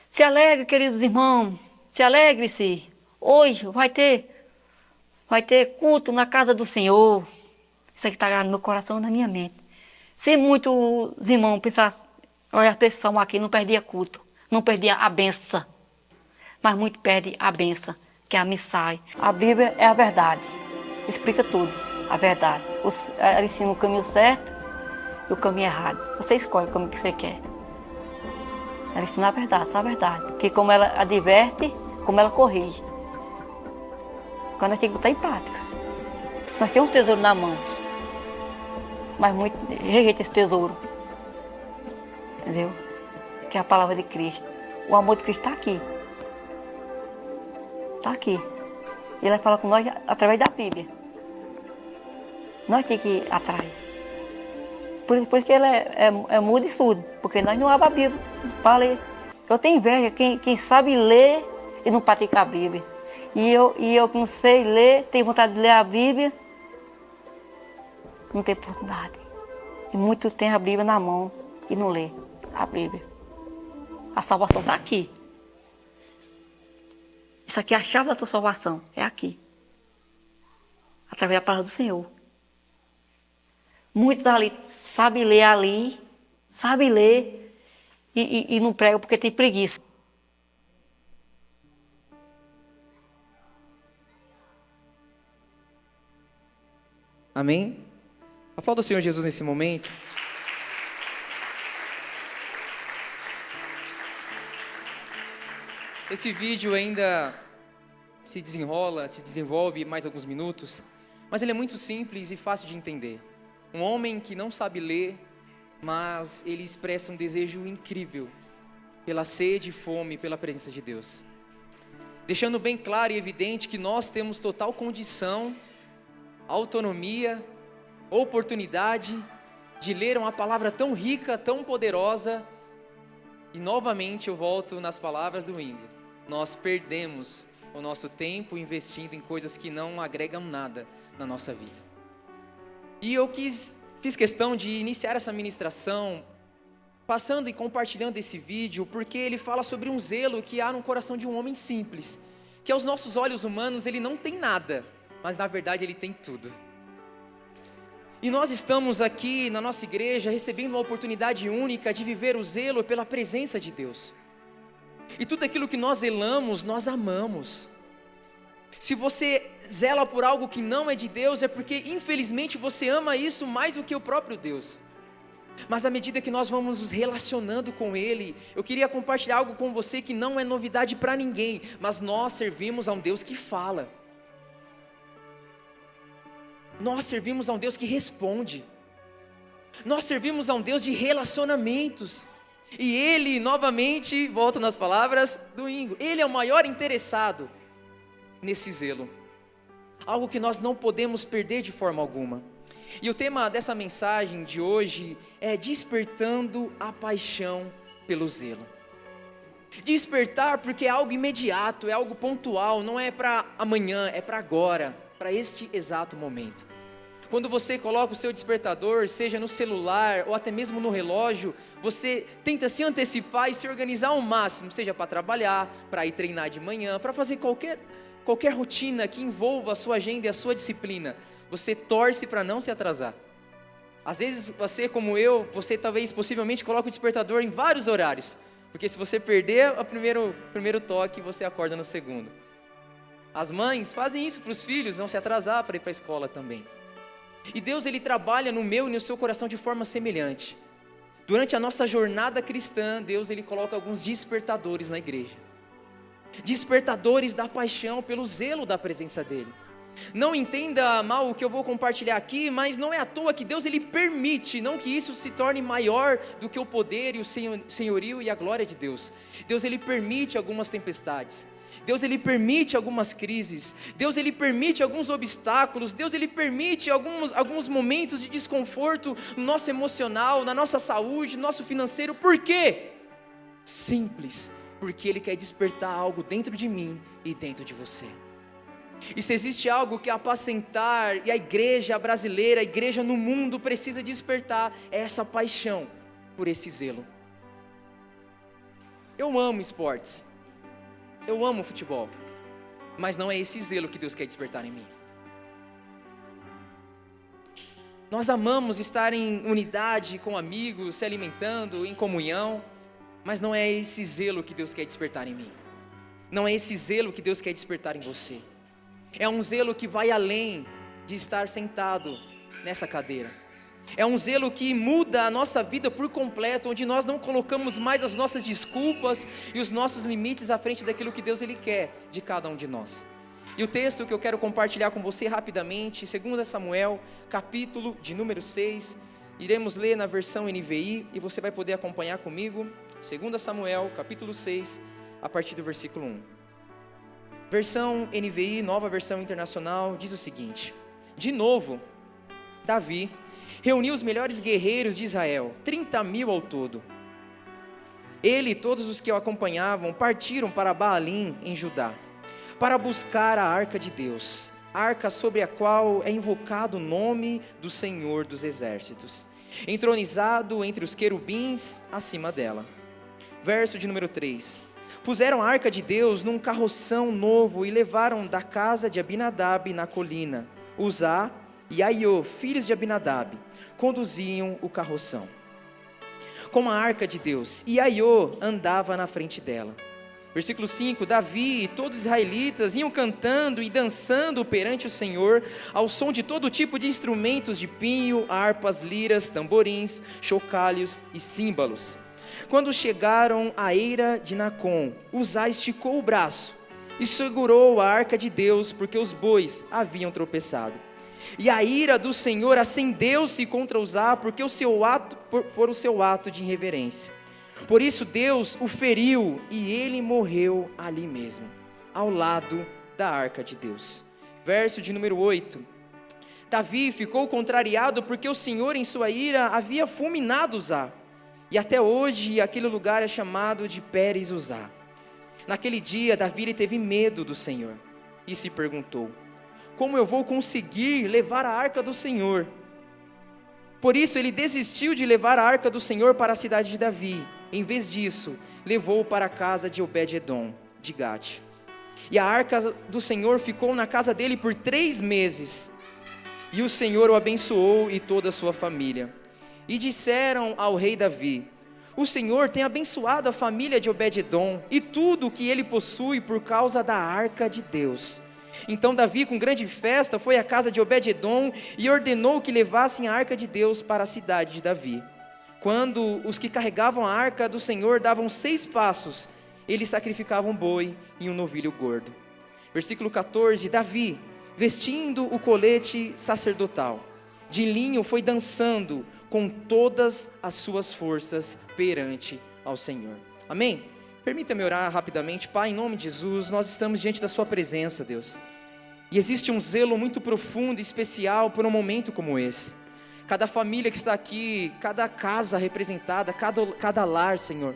Speaker 7: se alegre, queridos irmãos, se alegre-se. Hoje vai ter culto na casa do Senhor. Isso aqui está no meu coração e na minha mente. Se muitos irmãos pensassem, olha, a pessoa aqui não perdia culto, não perdia a benção. Mas muito perde a benção, que é a mensagem. A Bíblia é a verdade. Explica tudo, a verdade. Ela ensina o caminho certo e o caminho errado. Você escolhe o caminho que você quer. Ela ensina a verdade, só a verdade. Porque como ela adverte, como ela corrige. Quando nós temos que botar em prática. Nós temos um tesouro na mão. Mas muito rejeita esse tesouro. Entendeu? Que é a palavra de Cristo. O amor de Cristo está aqui. Está aqui. Ele vai falar com nós através da Bíblia. Nós temos que ir atrás. Por isso que ele é mudo e surdo. Porque nós não abrimos a Bíblia. Fala, eu tenho inveja quem sabe ler e não pratica a Bíblia. E eu que não sei ler, tenho vontade de ler a Bíblia, não tem oportunidade. E muitos têm a Bíblia na mão e não lê a Bíblia. A salvação está aqui. Isso aqui é a chave da tua salvação. É aqui. Através da palavra do Senhor. Muitos ali sabem ler e não pregam porque tem preguiça.
Speaker 6: Amém? Aplauda o Senhor Jesus nesse momento. Esse vídeo ainda se desenvolve mais alguns minutos, mas ele é muito simples e fácil de entender. Um homem que não sabe ler, mas ele expressa um desejo incrível pela sede e fome pela presença de Deus. Deixando bem claro e evidente que nós temos total condição, autonomia, oportunidade de ler uma palavra tão rica, tão poderosa. E novamente eu volto nas palavras do hino. Nós perdemos o nosso tempo investindo em coisas que não agregam nada na nossa vida. E eu fiz questão de iniciar essa ministração passando e compartilhando esse vídeo, porque ele fala sobre um zelo que há no coração de um homem simples, que aos nossos olhos humanos ele não tem nada, mas na verdade ele tem tudo. E nós estamos aqui na nossa igreja recebendo uma oportunidade única de viver o zelo pela presença de Deus. E tudo aquilo que nós zelamos, nós amamos. Se você zela por algo que não é de Deus, é porque infelizmente você ama isso mais do que o próprio Deus. Mas à medida que nós vamos nos relacionando com Ele, eu queria compartilhar algo com você que não é novidade para ninguém, mas nós servimos a um Deus que fala. Nós servimos a um Deus que responde. Nós servimos a um Deus de relacionamentos. E Ele, novamente, volto nas palavras do Ingo, Ele é o maior interessado nesse zelo. Algo que nós não podemos perder de forma alguma. E o tema dessa mensagem de hoje é despertando a paixão pelo zelo. Despertar porque é algo imediato, é algo pontual, não é para amanhã, é para agora, para este exato momento. Quando você coloca o seu despertador, seja no celular ou até mesmo no relógio, você tenta se antecipar e se organizar ao máximo, seja para trabalhar, para ir treinar de manhã, para fazer qualquer rotina que envolva a sua agenda e a sua disciplina. Você torce para não se atrasar. Às vezes você, como eu, você talvez possivelmente coloca o despertador em vários horários, porque se você perder o primeiro toque, você acorda no segundo. As mães fazem isso para os filhos, não se atrasar para ir para a escola também. E Deus, Ele trabalha no meu e no seu coração de forma semelhante. Durante a nossa jornada cristã, Deus, Ele coloca alguns despertadores na igreja. Despertadores da paixão pelo zelo da presença dEle. Não entenda mal o que eu vou compartilhar aqui, mas não é à toa que Deus, Ele permite, não que isso se torne maior do que o poder e o senhorio e a glória de Deus. Deus, Ele permite algumas tempestades. Deus ele permite algumas crises, Deus ele permite alguns obstáculos, Deus ele permite alguns momentos de desconforto no nosso emocional, na nossa saúde, no nosso financeiro. Por quê? Simples, porque Ele quer despertar algo dentro de mim e dentro de você. E se existe algo que apacentar, e a igreja brasileira, a igreja no mundo precisa despertar, é essa paixão por esse zelo. Eu amo esportes, eu amo futebol, mas não é esse zelo que Deus quer despertar em mim. Nós amamos estar em unidade com amigos, se alimentando, em comunhão, mas não é esse zelo que Deus quer despertar em mim. Não é esse zelo que Deus quer despertar em você. É um zelo que vai além de estar sentado nessa cadeira. É um zelo que muda a nossa vida por completo, onde nós não colocamos mais as nossas desculpas e os nossos limites à frente daquilo que Deus ele quer de cada um de nós. E o texto que eu quero compartilhar com você rapidamente, 2 Samuel, capítulo de número 6, iremos ler na versão NVI e você vai poder acompanhar comigo. 2 Samuel, capítulo 6, a partir do versículo 1. Versão NVI, nova versão internacional, diz o seguinte: de novo, Davi reuniu os melhores guerreiros de Israel, 30.000 ao todo. Ele e todos os que o acompanhavam partiram para Baalim, em Judá, para buscar a arca de Deus, a arca sobre a qual é invocado o nome do Senhor dos Exércitos, entronizado entre os querubins acima dela. Verso de número 3. Puseram a arca de Deus num carroção novo e levaram da casa de Abinadab na colina. Uzá e Aiô, filhos de Abinadab, conduziam o carroção com a arca de Deus, e Aiô andava na frente dela. Versículo 5, Davi e todos os israelitas iam cantando e dançando perante o Senhor, ao som de todo tipo de instrumentos de pinho, harpas, liras, tamborins, chocalhos e símbalos. Quando chegaram à eira de Nacon, Uzá esticou o braço e segurou a arca de Deus, porque os bois haviam tropeçado. E a ira do Senhor acendeu-se contra Uzá, porque por o seu ato de irreverência. Por isso Deus o feriu e ele morreu ali mesmo, ao lado da arca de Deus. Verso de número 8. Davi ficou contrariado porque o Senhor em sua ira havia fulminado Uzá. E até hoje aquele lugar é chamado de Pérez Uzá. Naquele dia Davi teve medo do Senhor e se perguntou: como eu vou conseguir levar a arca do Senhor? Por isso ele desistiu de levar a arca do Senhor para a cidade de Davi. Em vez disso, levou-o para a casa de Obed-edom, de Gate. E a arca do Senhor ficou na casa dele por 3 meses. E o Senhor o abençoou e toda a sua família. E disseram ao rei Davi: o Senhor tem abençoado a família de Obed-edom e tudo o que ele possui por causa da arca de Deus. Então Davi, com grande festa, foi à casa de Obed-edom e ordenou que levassem a arca de Deus para a cidade de Davi. Quando os que carregavam a arca do Senhor davam 6 passos, eles sacrificavam um boi e um novilho gordo. Versículo 14, Davi, vestindo o colete sacerdotal de linho, foi dançando com todas as suas forças perante ao Senhor. Amém? Permita-me orar rapidamente. Pai, em nome de Jesus, nós estamos diante da sua presença, Deus. E existe um zelo muito profundo e especial por um momento como esse. Cada família que está aqui, cada casa representada, cada lar, Senhor.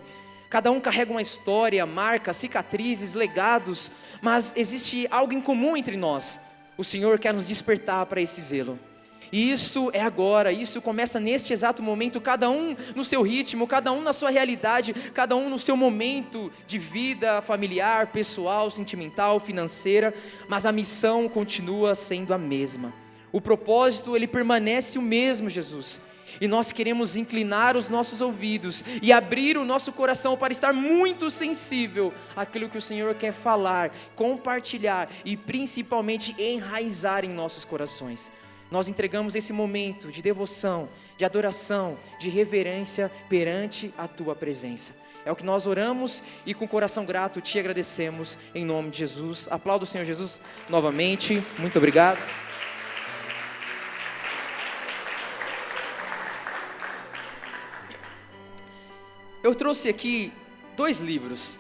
Speaker 6: Cada um carrega uma história, marcas, cicatrizes, legados, mas existe algo em comum entre nós. O Senhor quer nos despertar para esse zelo. E isso é agora, isso começa neste exato momento, cada um no seu ritmo, cada um na sua realidade, cada um no seu momento de vida familiar, pessoal, sentimental, financeira, mas a missão continua sendo a mesma. O propósito, ele permanece o mesmo, Jesus. E nós queremos inclinar os nossos ouvidos e abrir o nosso coração para estar muito sensível àquilo que o Senhor quer falar, compartilhar e principalmente enraizar em nossos corações. Nós entregamos esse momento de devoção, de adoração, de reverência perante a Tua presença. É o que nós oramos e com coração grato te agradecemos em nome de Jesus. Aplauda o Senhor Jesus novamente. Muito obrigado. Eu trouxe aqui 2 livros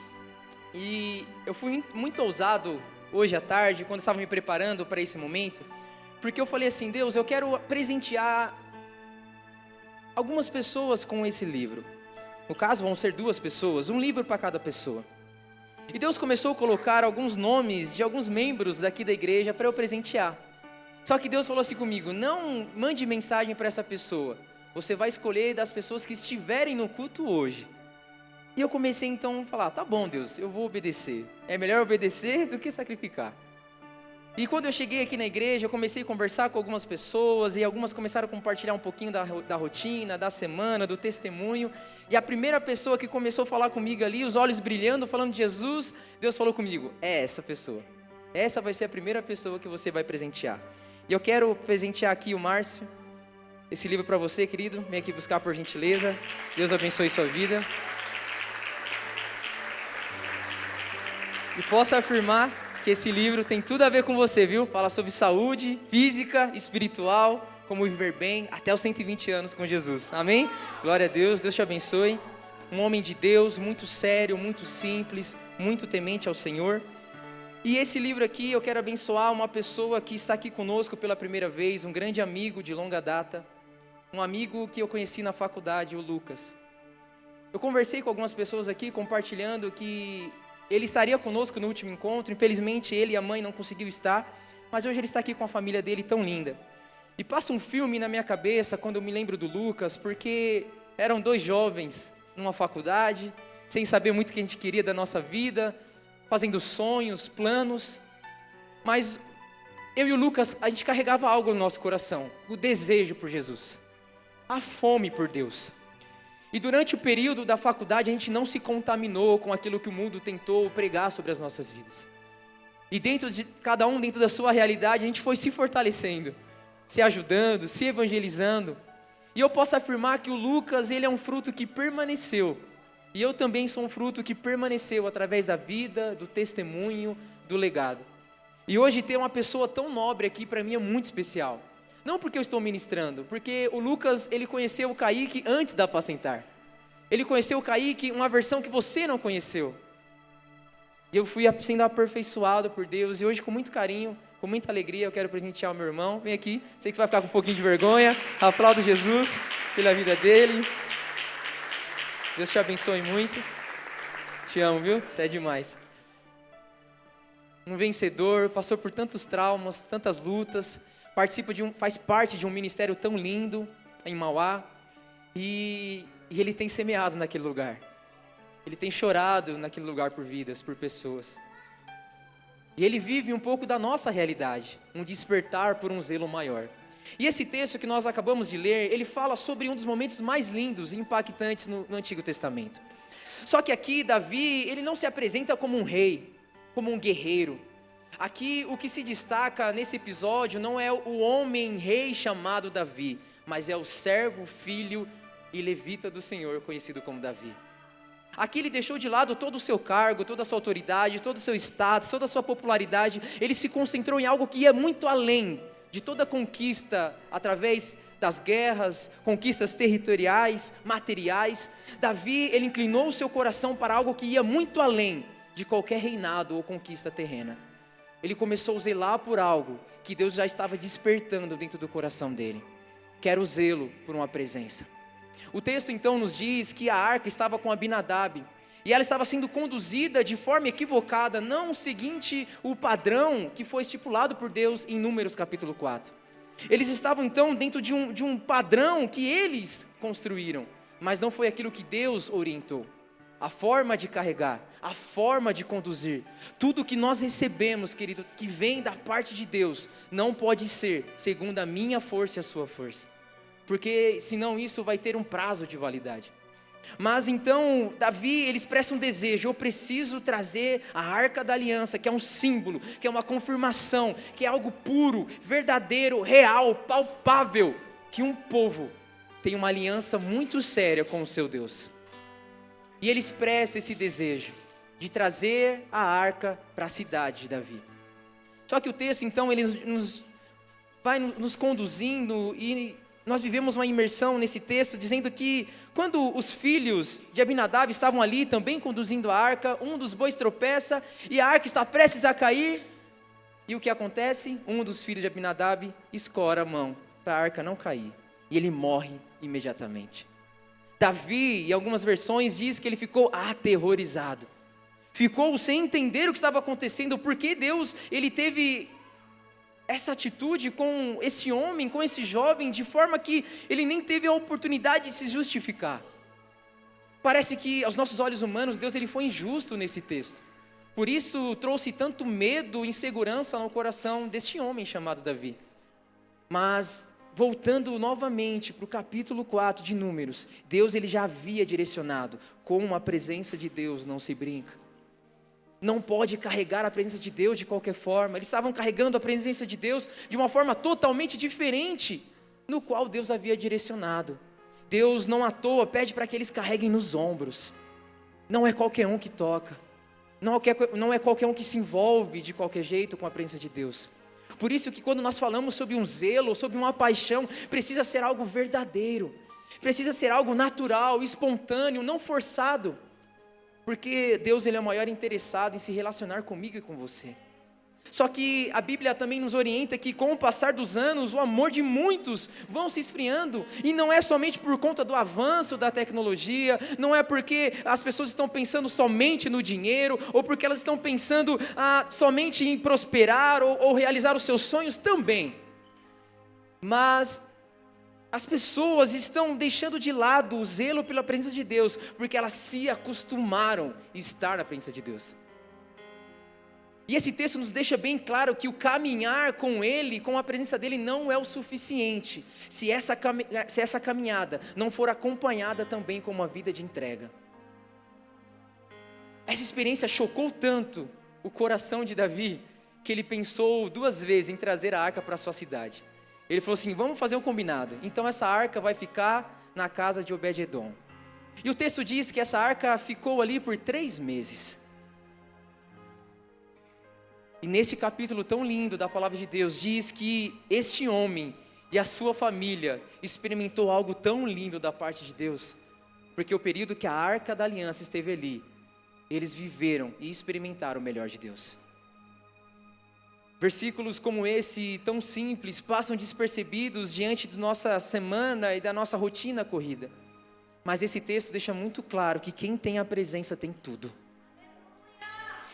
Speaker 6: E eu fui muito ousado hoje à tarde, quando eu estava me preparando para esse momento, porque eu falei assim: Deus, eu quero presentear algumas pessoas com esse livro. No caso, vão ser 2 pessoas, um livro para cada pessoa. E Deus começou a colocar alguns nomes de alguns membros daqui da igreja para eu presentear. Só que Deus falou assim comigo: não mande mensagem para essa pessoa, você vai escolher das pessoas que estiverem no culto hoje. E eu comecei então a falar: tá bom, Deus, eu vou obedecer. É melhor obedecer do que sacrificar. E quando eu cheguei aqui na igreja, eu comecei a conversar com algumas pessoas, e algumas começaram a compartilhar um pouquinho da rotina, da semana, do testemunho. E a primeira pessoa que começou a falar comigo ali, os olhos brilhando, falando de Jesus, Deus falou comigo: é essa pessoa. Essa vai ser a primeira pessoa que você vai presentear. E eu quero presentear aqui o Márcio, esse livro para você, querido. Vem aqui buscar por gentileza. Deus abençoe sua vida. E posso afirmar que esse livro tem tudo a ver com você, viu? Fala sobre saúde, física, espiritual, como viver bem até os 120 anos com Jesus. Amém? Glória a Deus, Deus te abençoe. Um homem de Deus, muito sério, muito simples, muito temente ao Senhor. E esse livro aqui, eu quero abençoar uma pessoa que está aqui conosco pela primeira vez, um grande amigo de longa data, um amigo que eu conheci na faculdade, o Lucas. Eu conversei com algumas pessoas aqui, compartilhando que ele estaria conosco no último encontro. Infelizmente ele e a mãe não conseguiu estar, mas hoje ele está aqui com a família dele tão linda. E passa um filme na minha cabeça quando eu me lembro do Lucas, porque eram 2 jovens numa faculdade, sem saber muito o que a gente queria da nossa vida, fazendo sonhos, planos, mas eu e o Lucas, a gente carregava algo no nosso coração: o desejo por Jesus, a fome por Deus. E durante o período da faculdade a gente não se contaminou com aquilo que o mundo tentou pregar sobre as nossas vidas. E dentro de cada um, dentro da sua realidade, a gente foi se fortalecendo, se ajudando, se evangelizando. E eu posso afirmar que o Lucas, ele é um fruto que permaneceu. E eu também sou um fruto que permaneceu através da vida, do testemunho, do legado. E hoje ter uma pessoa tão nobre aqui para mim é muito especial. Não porque eu estou ministrando, porque o Lucas, ele conheceu o Kaique antes da Apacentar. Ele conheceu o Kaique, uma versão que você não conheceu. E eu fui sendo aperfeiçoado por Deus, e hoje com muito carinho, com muita alegria, eu quero presentear o meu irmão. Vem aqui, sei que você vai ficar com um pouquinho de vergonha. Aplaudo Jesus pela vida dele. Deus te abençoe muito. Te amo, viu? Você é demais. Um vencedor, passou por tantos traumas, tantas lutas, faz parte de um ministério tão lindo em Mauá, e ele tem semeado naquele lugar. Ele tem chorado naquele lugar por vidas, por pessoas. E ele vive um pouco da nossa realidade, um despertar por um zelo maior. E esse texto que nós acabamos de ler, ele fala sobre um dos momentos mais lindos e impactantes no Antigo Testamento. Só que aqui Davi, ele não se apresenta como um rei, como um guerreiro. Aqui o que se destaca nesse episódio não é o homem rei chamado Davi, mas é o servo, filho e levita do Senhor, conhecido como Davi. Aqui ele deixou de lado todo o seu cargo, toda a sua autoridade, todo o seu status, toda a sua popularidade. Ele se concentrou em algo que ia muito além de toda conquista através das guerras, conquistas territoriais, materiais. Davi, ele inclinou o seu coração para algo que ia muito além de qualquer reinado ou conquista terrena. Ele começou a zelar por algo que Deus já estava despertando dentro do coração dele, que era o zelo por uma presença. O texto então nos diz que a arca estava com Abinadab, e ela estava sendo conduzida de forma equivocada, não seguinte o padrão que foi estipulado por Deus em Números capítulo 4. Eles estavam então dentro de um padrão que eles construíram, mas não foi aquilo que Deus orientou. A forma de carregar, a forma de conduzir, tudo que nós recebemos, querido, que vem da parte de Deus, não pode ser segundo a minha força e a sua força, porque senão isso vai ter um prazo de validade. Mas então Davi, ele expressa um desejo: eu preciso trazer a Arca da Aliança, que é um símbolo, que é uma confirmação, que é algo puro, verdadeiro, real, palpável, que um povo tem uma aliança muito séria com o seu Deus. E ele expressa esse desejo de trazer a arca para a cidade de Davi. Só que o texto então ele vai nos conduzindo, e nós vivemos uma imersão nesse texto dizendo que quando os filhos de Abinadab estavam ali também conduzindo a arca, um dos bois tropeça e a arca está prestes a cair. E o que acontece? Um dos filhos de Abinadab escora a mão para a arca não cair e ele morre imediatamente. Davi, em algumas versões, diz que ele ficou aterrorizado. Ficou sem entender o que estava acontecendo, porque Deus, ele teve essa atitude com esse homem, com esse jovem, de forma que ele nem teve a oportunidade de se justificar. Parece que aos nossos olhos humanos, Deus ele foi injusto nesse texto. Por isso trouxe tanto medo e insegurança no coração deste homem chamado Davi. Mas, voltando novamente para o capítulo 4 de Números, Deus ele já havia direcionado, com a presença de Deus não se brinca. Não pode carregar a presença de Deus de qualquer forma. Eles estavam carregando a presença de Deus de uma forma totalmente diferente, no qual Deus havia direcionado. Deus não à toa pede para que eles carreguem nos ombros. Não é qualquer um que toca. Não é qualquer um que se envolve de qualquer jeito com a presença de Deus. Por isso que quando nós falamos sobre um zelo, sobre uma paixão, precisa ser algo verdadeiro. Precisa ser algo natural, espontâneo, não forçado. Porque Deus ele é o maior interessado em se relacionar comigo e com você. Só que a Bíblia também nos orienta que com o passar dos anos, o amor de muitos vão se esfriando. E não é somente por conta do avanço da tecnologia, não é porque as pessoas estão pensando somente no dinheiro, ou porque elas estão pensando somente em prosperar ou realizar os seus sonhos também. Mas as pessoas estão deixando de lado o zelo pela presença de Deus, porque elas se acostumaram a estar na presença de Deus. E esse texto nos deixa bem claro que o caminhar com Ele, com a presença dEle, não é o suficiente, se essa caminhada não for acompanhada também com uma vida de entrega. Essa experiência chocou tanto o coração de Davi, que ele pensou 2 vezes em trazer a arca para a sua cidade. Ele falou assim, vamos fazer um combinado. Então essa arca vai ficar na casa de Obed-edom. E o texto diz que essa arca ficou ali por 3 meses. E nesse capítulo tão lindo da palavra de Deus, diz que este homem e a sua família experimentou algo tão lindo da parte de Deus. Porque o período que a arca da aliança esteve ali, eles viveram e experimentaram o melhor de Deus. Versículos como esse, tão simples, passam despercebidos diante da nossa semana e da nossa rotina corrida. Mas esse texto deixa muito claro que quem tem a presença tem tudo.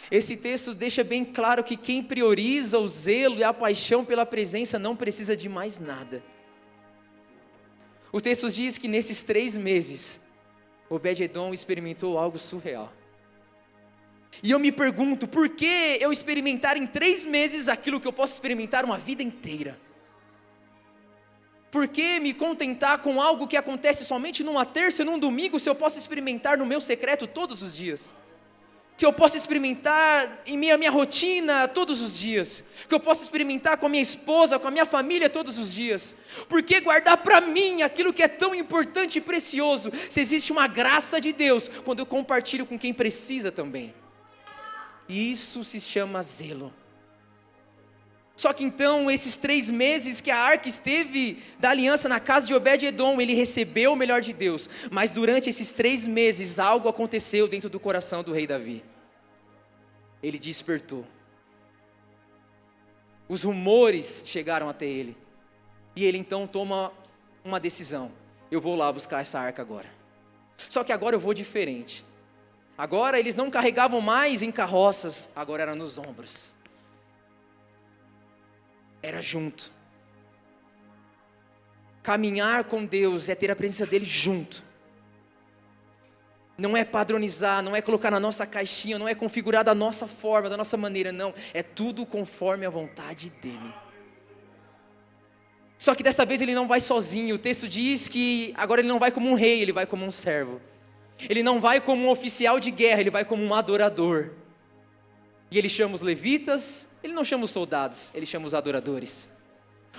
Speaker 6: Esse texto deixa bem claro que quem prioriza o zelo e a paixão pela presença não precisa de mais nada. O texto diz que nesses 3 meses, Obed-edom experimentou algo surreal. E eu me pergunto, por que eu experimentar em 3 meses aquilo que eu posso experimentar uma vida inteira? Por que me contentar com algo que acontece somente numa terça e num domingo, se eu posso experimentar no meu secreto todos os dias? Se eu posso experimentar em minha rotina todos os dias? Que eu posso experimentar com a minha esposa, com a minha família todos os dias? Por que guardar para mim aquilo que é tão importante e precioso, se existe uma graça de Deus, quando eu compartilho com quem precisa também? Isso se chama zelo. Só que então, esses 3 meses que a arca esteve da aliança na casa de Obed-edom, ele recebeu o melhor de Deus. Mas durante esses 3 meses, algo aconteceu dentro do coração do rei Davi. Ele despertou. Os rumores chegaram até ele. E ele então toma uma decisão. Eu vou lá buscar essa arca agora. Só que agora eu vou diferente. Agora eles não carregavam mais em carroças, agora era nos ombros. Era junto. Caminhar com Deus é ter a presença dEle junto. Não é padronizar, não é colocar na nossa caixinha, não é configurar da nossa forma, da nossa maneira, não. É tudo conforme a vontade dEle. Só que dessa vez ele não vai sozinho. O texto diz que agora ele não vai como um rei, ele vai como um servo. Ele não vai como um oficial de guerra, ele vai como um adorador. E ele chama os levitas, ele não chama os soldados, ele chama os adoradores.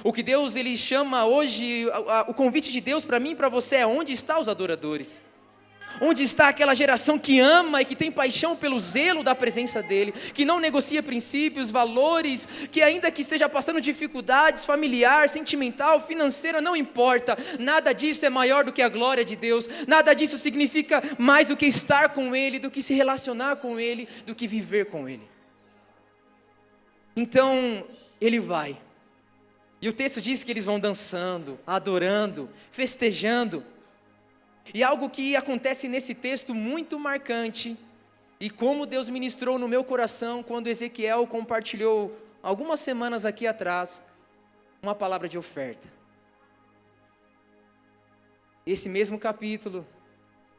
Speaker 6: O que Deus ele chama hoje, o convite de Deus para mim e para você é: onde estão os adoradores? Onde está aquela geração que ama e que tem paixão pelo zelo da presença dEle, que não negocia princípios, valores, que ainda que esteja passando dificuldades familiar, sentimental, financeira, não importa, nada disso é maior do que a glória de Deus, nada disso significa mais do que estar com Ele, do que se relacionar com Ele, do que viver com Ele. Então, Ele vai, e o texto diz que eles vão dançando, adorando, festejando. E algo que acontece nesse texto muito marcante, e como Deus ministrou no meu coração quando Ezequiel compartilhou algumas semanas aqui atrás, uma palavra de oferta. Esse mesmo capítulo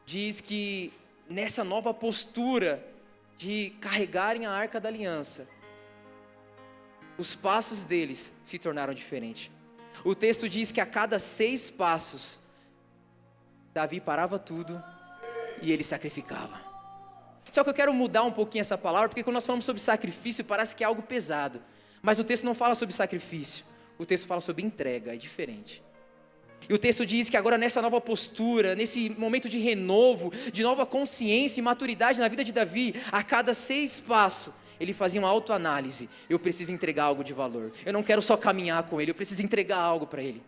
Speaker 6: diz que nessa nova postura de carregarem a Arca da Aliança, os passos deles se tornaram diferentes. O texto diz que a cada 6 passos, Davi parava tudo e ele sacrificava. Só que eu quero mudar um pouquinho essa palavra, porque quando nós falamos sobre sacrifício, parece que é algo pesado. Mas o texto não fala sobre sacrifício, o texto fala sobre entrega, é diferente. E o texto diz que agora nessa nova postura, nesse momento de renovo, de nova consciência e maturidade na vida de Davi, a cada 6 passos, ele fazia uma autoanálise. Eu preciso entregar algo de valor. Eu não quero só caminhar com ele, eu preciso entregar algo para ele.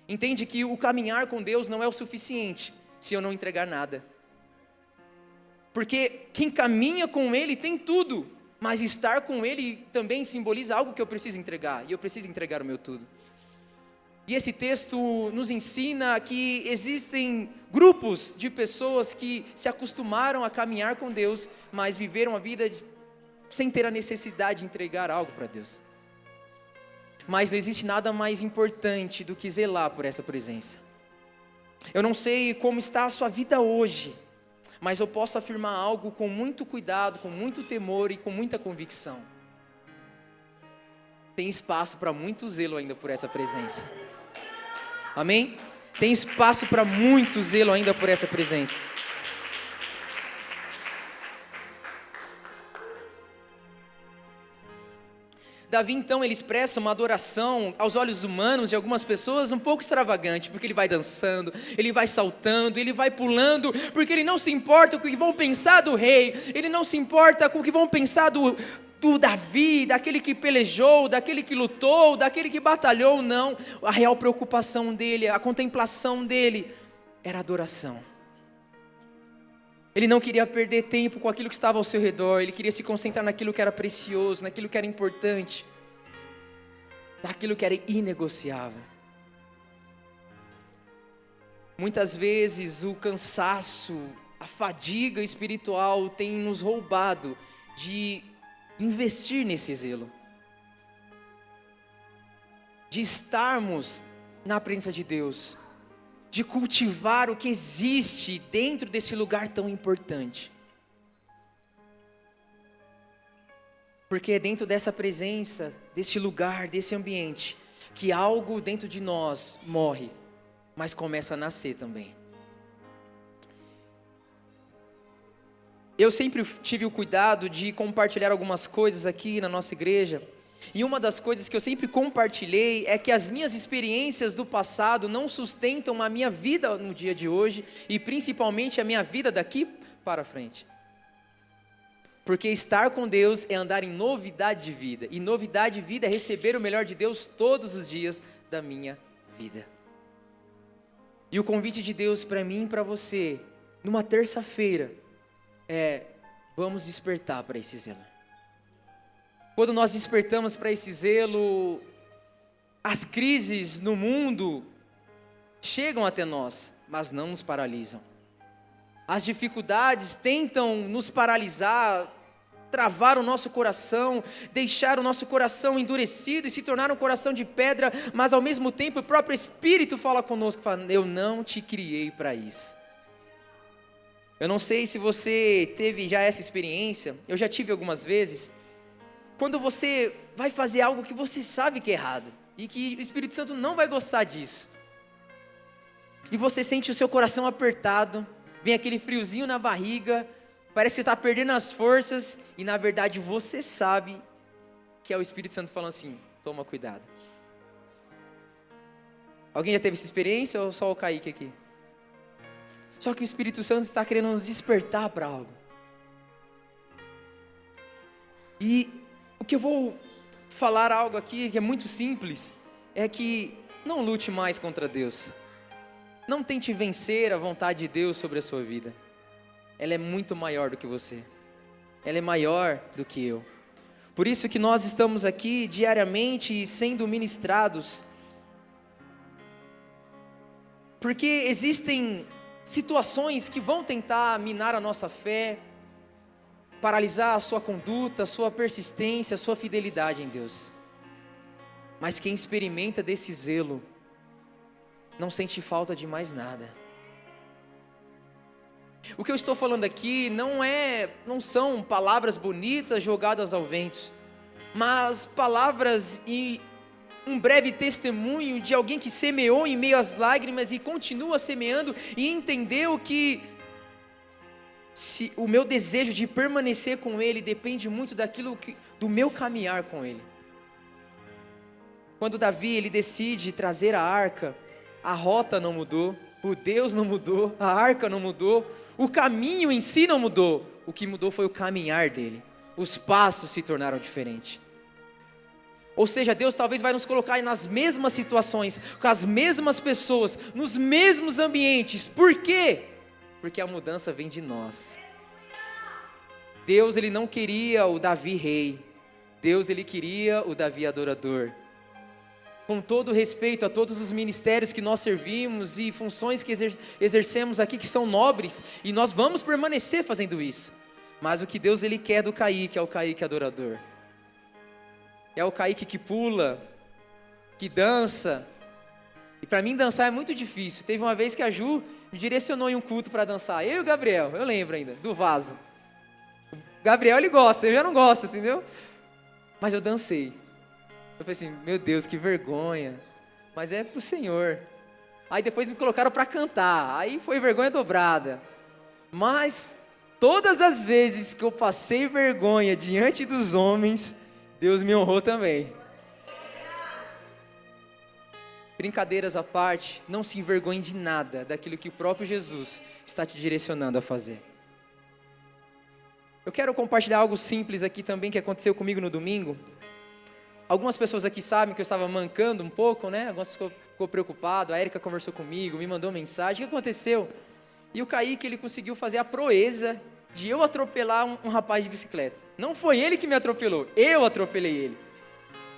Speaker 6: Entende que o caminhar com Deus não é o suficiente se eu não entregar nada. Porque quem caminha com Ele tem tudo, mas estar com Ele também simboliza algo que eu preciso entregar, e eu preciso entregar o meu tudo. E esse texto nos ensina que existem grupos de pessoas que se acostumaram a caminhar com Deus, mas viveram a vida sem ter a necessidade de entregar algo para Deus. Mas não existe nada mais importante do que zelar por essa presença. Eu não sei como está a sua vida hoje, mas eu posso afirmar algo com muito cuidado, com muito temor e com muita convicção. Tem espaço para muito zelo ainda por essa presença. Amém? Tem espaço para muito zelo ainda por essa presença. Davi então ele expressa uma adoração aos olhos humanos de algumas pessoas um pouco extravagante, porque ele vai dançando, ele vai saltando, ele vai pulando, porque ele não se importa com o que vão pensar do rei, ele não se importa com o que vão pensar do Davi, daquele que pelejou, daquele que lutou, daquele que batalhou. Não, a real preocupação dele, a contemplação dele era adoração. Ele não queria perder tempo com aquilo que estava ao seu redor, ele queria se concentrar naquilo que era precioso, naquilo que era importante, naquilo que era inegociável. Muitas vezes o cansaço, a fadiga espiritual tem nos roubado de investir nesse zelo, de estarmos na presença de Deus, de cultivar o que existe dentro desse lugar tão importante. Porque é dentro dessa presença, desse lugar, desse ambiente, que algo dentro de nós morre, mas começa a nascer também. Eu sempre tive o cuidado de compartilhar algumas coisas aqui na nossa igreja, e uma das coisas que eu sempre compartilhei é que as minhas experiências do passado não sustentam a minha vida no dia de hoje, e principalmente a minha vida daqui para frente. Porque estar com Deus é andar em novidade de vida, e novidade de vida é receber o melhor de Deus todos os dias da minha vida. E o convite de Deus para mim e para você, numa terça-feira, vamos despertar para esse zelo. Quando nós despertamos para esse zelo, as crises no mundo chegam até nós, mas não nos paralisam. As dificuldades tentam nos paralisar, travar o nosso coração, deixar o nosso coração endurecido e se tornar um coração de pedra, mas ao mesmo tempo o próprio Espírito fala conosco, fala, eu não te criei para isso. Eu não sei se você teve já essa experiência, eu já tive algumas vezes, quando você vai fazer algo que você sabe que é errado, e que o Espírito Santo não vai gostar disso, e você sente o seu coração apertado, vem aquele friozinho na barriga, parece que você está perdendo as forças, e na verdade você sabe que é o Espírito Santo falando assim, toma cuidado. Alguém já teve essa experiência ou só o Kaique aqui? Só que o Espírito Santo está querendo nos despertar para algo. E o que eu vou falar algo aqui que é muito simples, é que não lute mais contra Deus. Não tente vencer a vontade de Deus sobre a sua vida. Ela é muito maior do que você. Ela é maior do que eu. Por isso que nós estamos aqui diariamente sendo ministrados. Porque existem situações que vão tentar minar a nossa fé, paralisar a sua conduta, a sua persistência, a sua fidelidade em Deus. Mas quem experimenta desse zelo, não sente falta de mais nada. O que eu estou falando aqui não são palavras bonitas jogadas ao vento, mas palavras e um breve testemunho de alguém que semeou em meio às lágrimas e continua semeando e entendeu que o meu desejo de permanecer com Ele depende muito do meu caminhar com Ele. Quando Davi ele decide trazer a arca, a rota não mudou, o Deus não mudou, a arca não mudou, o caminho em si não mudou. O que mudou foi o caminhar dele. Os passos se tornaram diferentes. Ou seja, Deus talvez vai nos colocar nas mesmas situações, com as mesmas pessoas, nos mesmos ambientes. Por quê? Porque a mudança vem de nós. Deus ele não queria o Davi rei. Deus ele queria o Davi adorador. Com todo respeito a todos os ministérios que nós servimos e funções que exercemos aqui que são nobres, e nós vamos permanecer fazendo isso. Mas o que Deus ele quer do Kaique é o Kaique adorador. É o Kaique que pula, que dança. E para mim dançar é muito difícil. Teve uma vez que a Ju me direcionou em um culto para dançar. Eu e o Gabriel, eu lembro ainda, do vaso. O Gabriel ele gosta, eu já não gosto, entendeu? Mas eu dancei. Eu falei assim, meu Deus, que vergonha. Mas é pro Senhor. Aí depois me colocaram para cantar. Aí foi vergonha dobrada. Mas todas as vezes que eu passei vergonha diante dos homens, Deus me honrou também. Brincadeiras à parte, não se envergonhe de nada daquilo que o próprio Jesus está te direcionando a fazer. Eu quero compartilhar algo simples aqui também que aconteceu comigo no domingo. Algumas pessoas aqui sabem que eu estava mancando um pouco, né? Algumas ficou preocupado, a Érica conversou comigo, me mandou mensagem. O que aconteceu? E o Kaique, ele conseguiu fazer a proeza de eu atropelar um rapaz de bicicleta. Não foi ele que me atropelou, eu atropelei ele.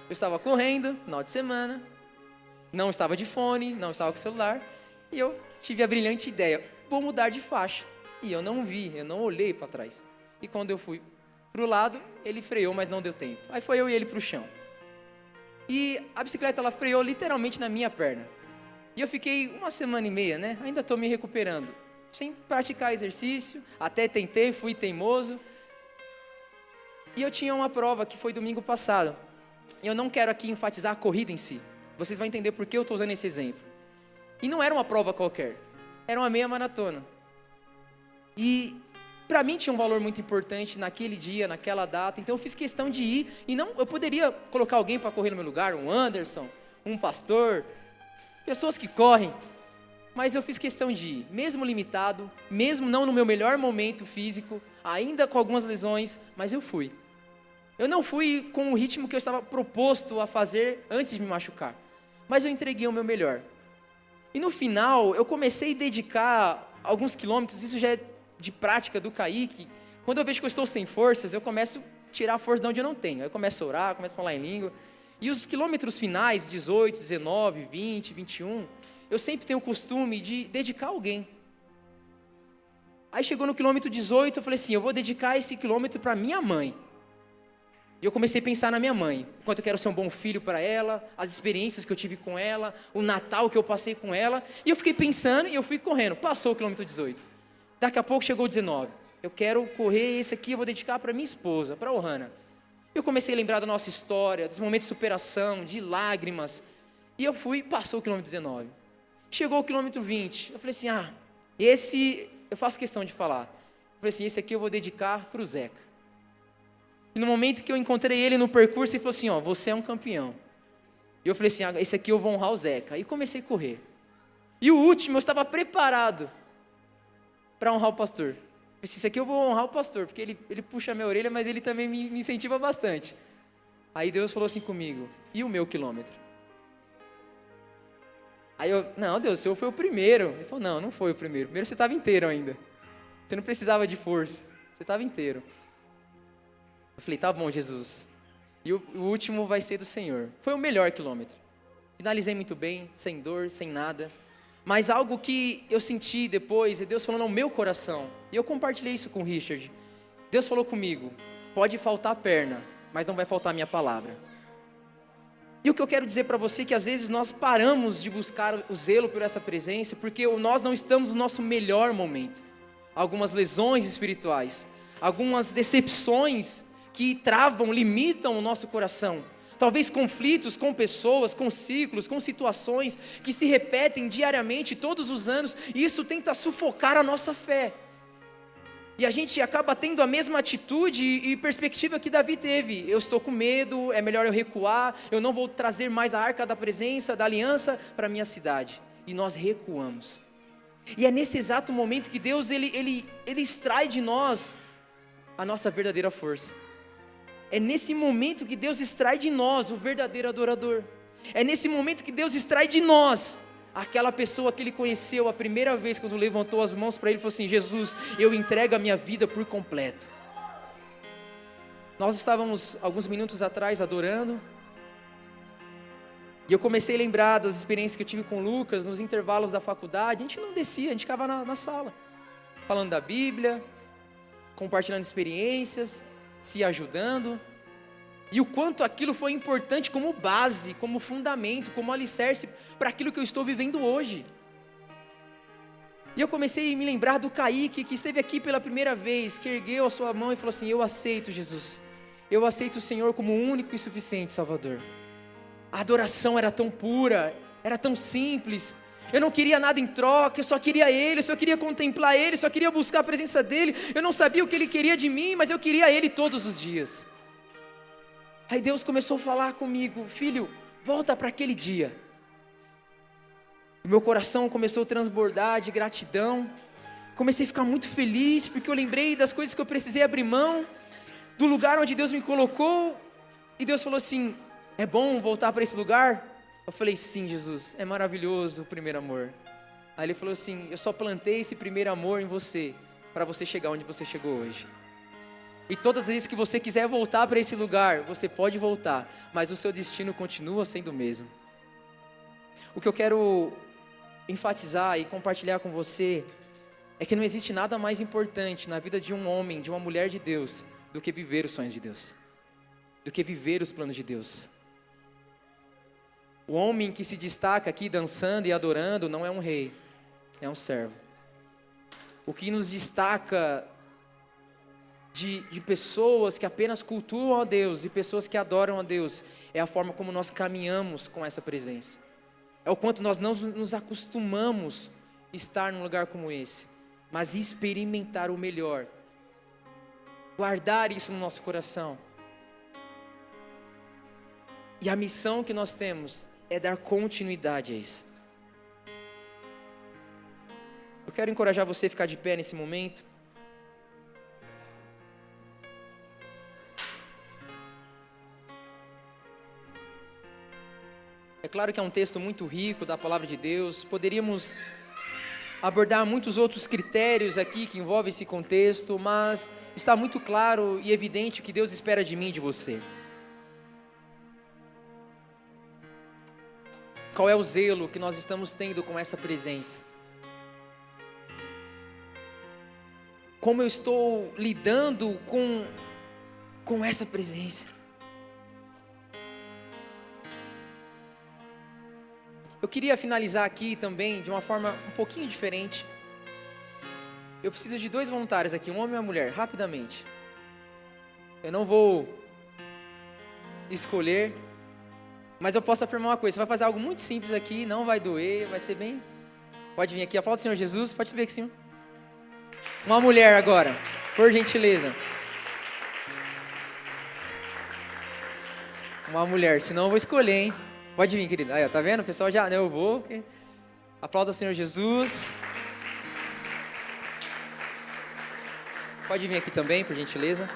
Speaker 6: Eu estava correndo, final de semana, não estava de fone, não estava com celular, e eu tive a brilhante ideia, vou mudar de faixa. E eu não vi, eu não olhei para trás. E quando eu fui para o lado, ele freou, mas não deu tempo. Aí foi eu e ele para o chão. E a bicicleta, ela freou literalmente na minha perna. E eu fiquei 1 semana e meia, né? Ainda estou me recuperando. Sem praticar exercício, até tentei, fui teimoso. E eu tinha uma prova que foi domingo passado. Eu não quero aqui enfatizar a corrida em si. Vocês vão entender por que eu estou usando esse exemplo. E não era uma prova qualquer. Era uma meia maratona. E para mim tinha um valor muito importante naquele dia, naquela data. Então eu fiz questão de ir. E não, eu poderia colocar alguém para correr no meu lugar. Um Anderson, um pastor. Pessoas que correm. Mas eu fiz questão de ir. Mesmo limitado, mesmo não no meu melhor momento físico. Ainda com algumas lesões. Mas eu fui. Eu não fui com o ritmo que eu estava proposto a fazer antes de me machucar. Mas eu entreguei o meu melhor. E no final, eu comecei a dedicar alguns quilômetros. Isso já é de prática do Kaique. Quando eu vejo que eu estou sem forças, eu começo a tirar a força de onde eu não tenho. Eu começo a orar, começo a falar em língua. E os quilômetros finais, 18, 19, 20, 21, eu sempre tenho o costume de dedicar alguém. Aí chegou no quilômetro 18, eu falei assim, eu vou dedicar esse quilômetro para minha mãe. E eu comecei a pensar na minha mãe, o quanto eu quero ser um bom filho para ela, as experiências que eu tive com ela, o Natal que eu passei com ela. E eu fiquei pensando e eu fui correndo. Passou o quilômetro 18. Daqui a pouco chegou o 19. Eu quero correr esse aqui, eu vou dedicar para minha esposa, para a Ohana. Eu comecei a lembrar da nossa história, dos momentos de superação, de lágrimas. E eu fui, passou o quilômetro 19. Chegou o quilômetro 20. Eu falei assim, esse eu faço questão de falar. Eu falei assim, esse aqui eu vou dedicar para o Zeca. E no momento que eu encontrei ele no percurso, ele falou assim, você é um campeão. E eu falei assim, esse aqui eu vou honrar o Zeca. E comecei a correr. E o último, eu estava preparado. para honrar o pastor. Eu disse, isso aqui eu vou honrar o pastor, porque ele puxa a minha orelha, mas ele também me incentiva bastante. Aí Deus falou assim comigo, e o meu quilômetro? Aí eu, não, Deus, o seu foi o primeiro. Ele falou, não foi o primeiro. Primeiro você estava inteiro ainda. Você não precisava de força, você estava inteiro. Eu falei, tá bom, Jesus. E o último vai ser do Senhor. Foi o melhor quilômetro. Finalizei muito bem, sem dor, sem nada. Mas algo que eu senti depois, é Deus falando ao meu coração. E eu compartilhei isso com o Richard. Deus falou comigo, pode faltar perna, mas não vai faltar a minha palavra. E o que eu quero dizer para você é que às vezes nós paramos de buscar o zelo por essa presença, porque nós não estamos no nosso melhor momento. Algumas lesões espirituais, algumas decepções que travam, limitam o nosso coração. Talvez conflitos com pessoas, com ciclos, com situações que se repetem diariamente, todos os anos, e isso tenta sufocar a nossa fé. E a gente acaba tendo a mesma atitude e perspectiva que Davi teve. Eu estou com medo, é melhor eu recuar, eu não vou trazer mais a arca da presença, da aliança para a minha cidade. E nós recuamos. E é nesse exato momento que Deus ele extrai de nós a nossa verdadeira força. É nesse momento que Deus extrai de nós o verdadeiro adorador. É nesse momento que Deus extrai de nós aquela pessoa que ele conheceu a primeira vez, quando levantou as mãos para ele e falou assim, Jesus, eu entrego a minha vida por completo. Nós estávamos alguns minutos atrás adorando, e eu comecei a lembrar das experiências que eu tive com o Lucas, nos intervalos da faculdade. A gente não descia, a gente ficava na sala, falando da Bíblia, compartilhando experiências, se ajudando. E o quanto aquilo foi importante como base, como fundamento, como alicerce para aquilo que eu estou vivendo hoje. E eu comecei a me lembrar do Kaique, que esteve aqui pela primeira vez, que ergueu a sua mão e falou assim, eu aceito Jesus, eu aceito o Senhor como o único e suficiente Salvador. A adoração era tão pura, era tão simples, eu não queria nada em troca, eu só queria Ele, eu só queria contemplar Ele, eu só queria buscar a presença dEle, eu não sabia o que Ele queria de mim, mas eu queria Ele todos os dias. Aí Deus começou a falar comigo, filho, volta para aquele dia. Meu coração começou a transbordar de gratidão, comecei a ficar muito feliz, porque eu lembrei das coisas que eu precisei abrir mão, do lugar onde Deus me colocou, e Deus falou assim, é bom voltar para esse lugar? Eu falei, sim, Jesus, é maravilhoso o primeiro amor. Aí Ele falou assim, eu só plantei esse primeiro amor em você, para você chegar onde você chegou hoje. E todas as vezes que você quiser voltar para esse lugar, você pode voltar, mas o seu destino continua sendo o mesmo. O que eu quero enfatizar e compartilhar com você é que não existe nada mais importante na vida de um homem, de uma mulher de Deus, do que viver os sonhos de Deus, do que viver os planos de Deus. O homem que se destaca aqui dançando e adorando não é um rei, é um servo. O que nos destaca de pessoas que apenas cultuam a Deus e pessoas que adoram a Deus é a forma como nós caminhamos com essa presença. É o quanto nós não nos acostumamos a estar num lugar como esse, mas experimentar o melhor, guardar isso no nosso coração. E a missão que nós temos é dar continuidade a isso. Eu quero encorajar você a ficar de pé nesse momento. É claro que é um texto muito rico da palavra de Deus. Poderíamos abordar muitos outros critérios aqui que envolvem esse contexto, mas está muito claro e evidente o que Deus espera de mim e de você. Qual é o zelo que nós estamos tendo com essa presença? Como eu estou lidando com essa presença? Eu queria finalizar aqui também de uma forma um pouquinho diferente. Eu preciso de 2 voluntários aqui, um homem e uma mulher, rapidamente. Eu não vou escolher, mas eu posso afirmar uma coisa, você vai fazer algo muito simples aqui, não vai doer, vai ser bem... Pode vir aqui, a foto do Senhor Jesus, pode subir aqui em cima. Uma mulher agora, por gentileza. Uma mulher, senão eu vou escolher, hein? Pode vir, querido. Aí, ó, tá vendo? O pessoal já... Eu vou. Aplauda o Senhor Jesus. Pode vir aqui também, por gentileza.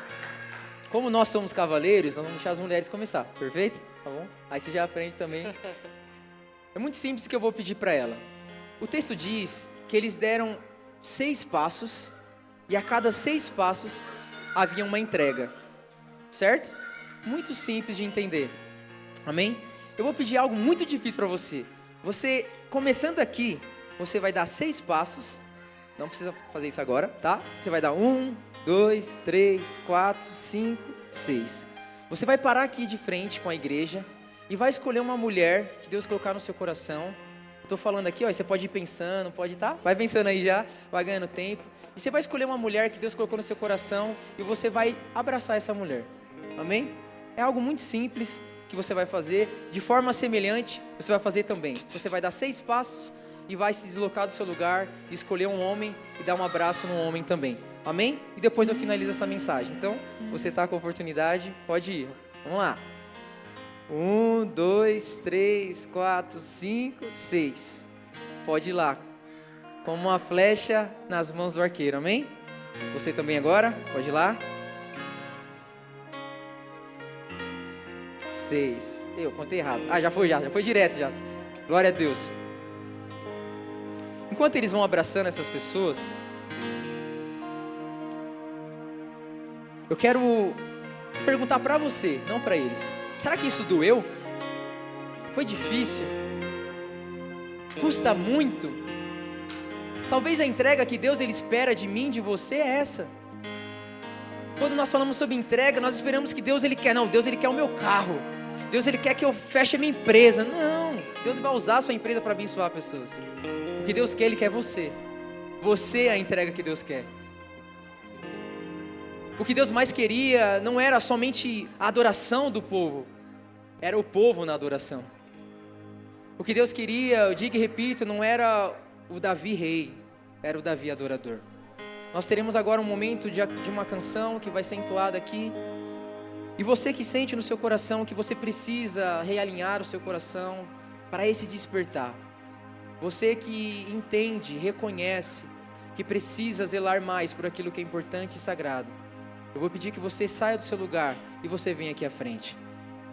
Speaker 6: Como nós somos cavaleiros, nós vamos deixar as mulheres começar, perfeito? Tá bom? Aí você já aprende também. É muito simples o que eu vou pedir para ela. O texto diz que eles deram 6 passos e a cada 6 passos havia uma entrega, certo? Muito simples de entender, amém? Eu vou pedir algo muito difícil para você. Você, começando aqui, você vai dar 6 passos. Não precisa fazer isso agora, tá? Você vai dar 1, 2, 3, 4, 5, 6. Você vai parar aqui de frente com a igreja e vai escolher uma mulher que Deus colocar no seu coração. Estou falando aqui, ó, você pode ir pensando, pode estar? Vai pensando aí já, vai ganhando tempo. E você vai escolher uma mulher que Deus colocou no seu coração e você vai abraçar essa mulher. Amém? É algo muito simples que você vai fazer. De forma semelhante, você vai fazer também. Você vai dar 6 passos e vai se deslocar do seu lugar, escolher um homem e dar um abraço no homem também. Amém? E depois eu finalizo essa mensagem. Então, você está com a oportunidade, pode ir. Vamos lá. 1, 2, 3, 4, 5, 6. Pode ir lá. Como uma flecha nas mãos do arqueiro. Amém? Você também agora? Pode ir lá. 6. Eu contei errado. Já foi direto já. Glória a Deus. Enquanto eles vão abraçando essas pessoas, eu quero perguntar para você, não para eles. Será que isso doeu? Foi difícil? Custa muito? Talvez a entrega que Deus ele espera de mim, de você é essa. Quando nós falamos sobre entrega, nós esperamos que Deus ele quer, não, Deus ele quer o meu carro. Deus ele quer que eu feche a minha empresa. Não, Deus vai usar a sua empresa para abençoar pessoas. O que Deus quer, ele quer você. Você é a entrega que Deus quer. O que Deus mais queria não era somente a adoração do povo, era o povo na adoração. O que Deus queria, eu digo e repito, não era o Davi rei, era o Davi adorador. Nós teremos agora um momento de uma canção que vai ser entoada aqui. E você que sente no seu coração que você precisa realinhar o seu coração para esse despertar. Você que entende, reconhece que precisa zelar mais por aquilo que é importante e sagrado. Eu vou pedir que você saia do seu lugar e você venha aqui à frente.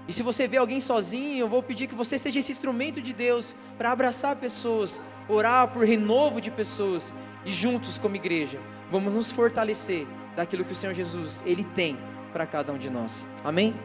Speaker 6: E se você vê alguém sozinho, eu vou pedir que você seja esse instrumento de Deus para abraçar pessoas, orar por renovo de pessoas e juntos como igreja, vamos nos fortalecer daquilo que o Senhor Jesus, Ele tem para cada um de nós. Amém?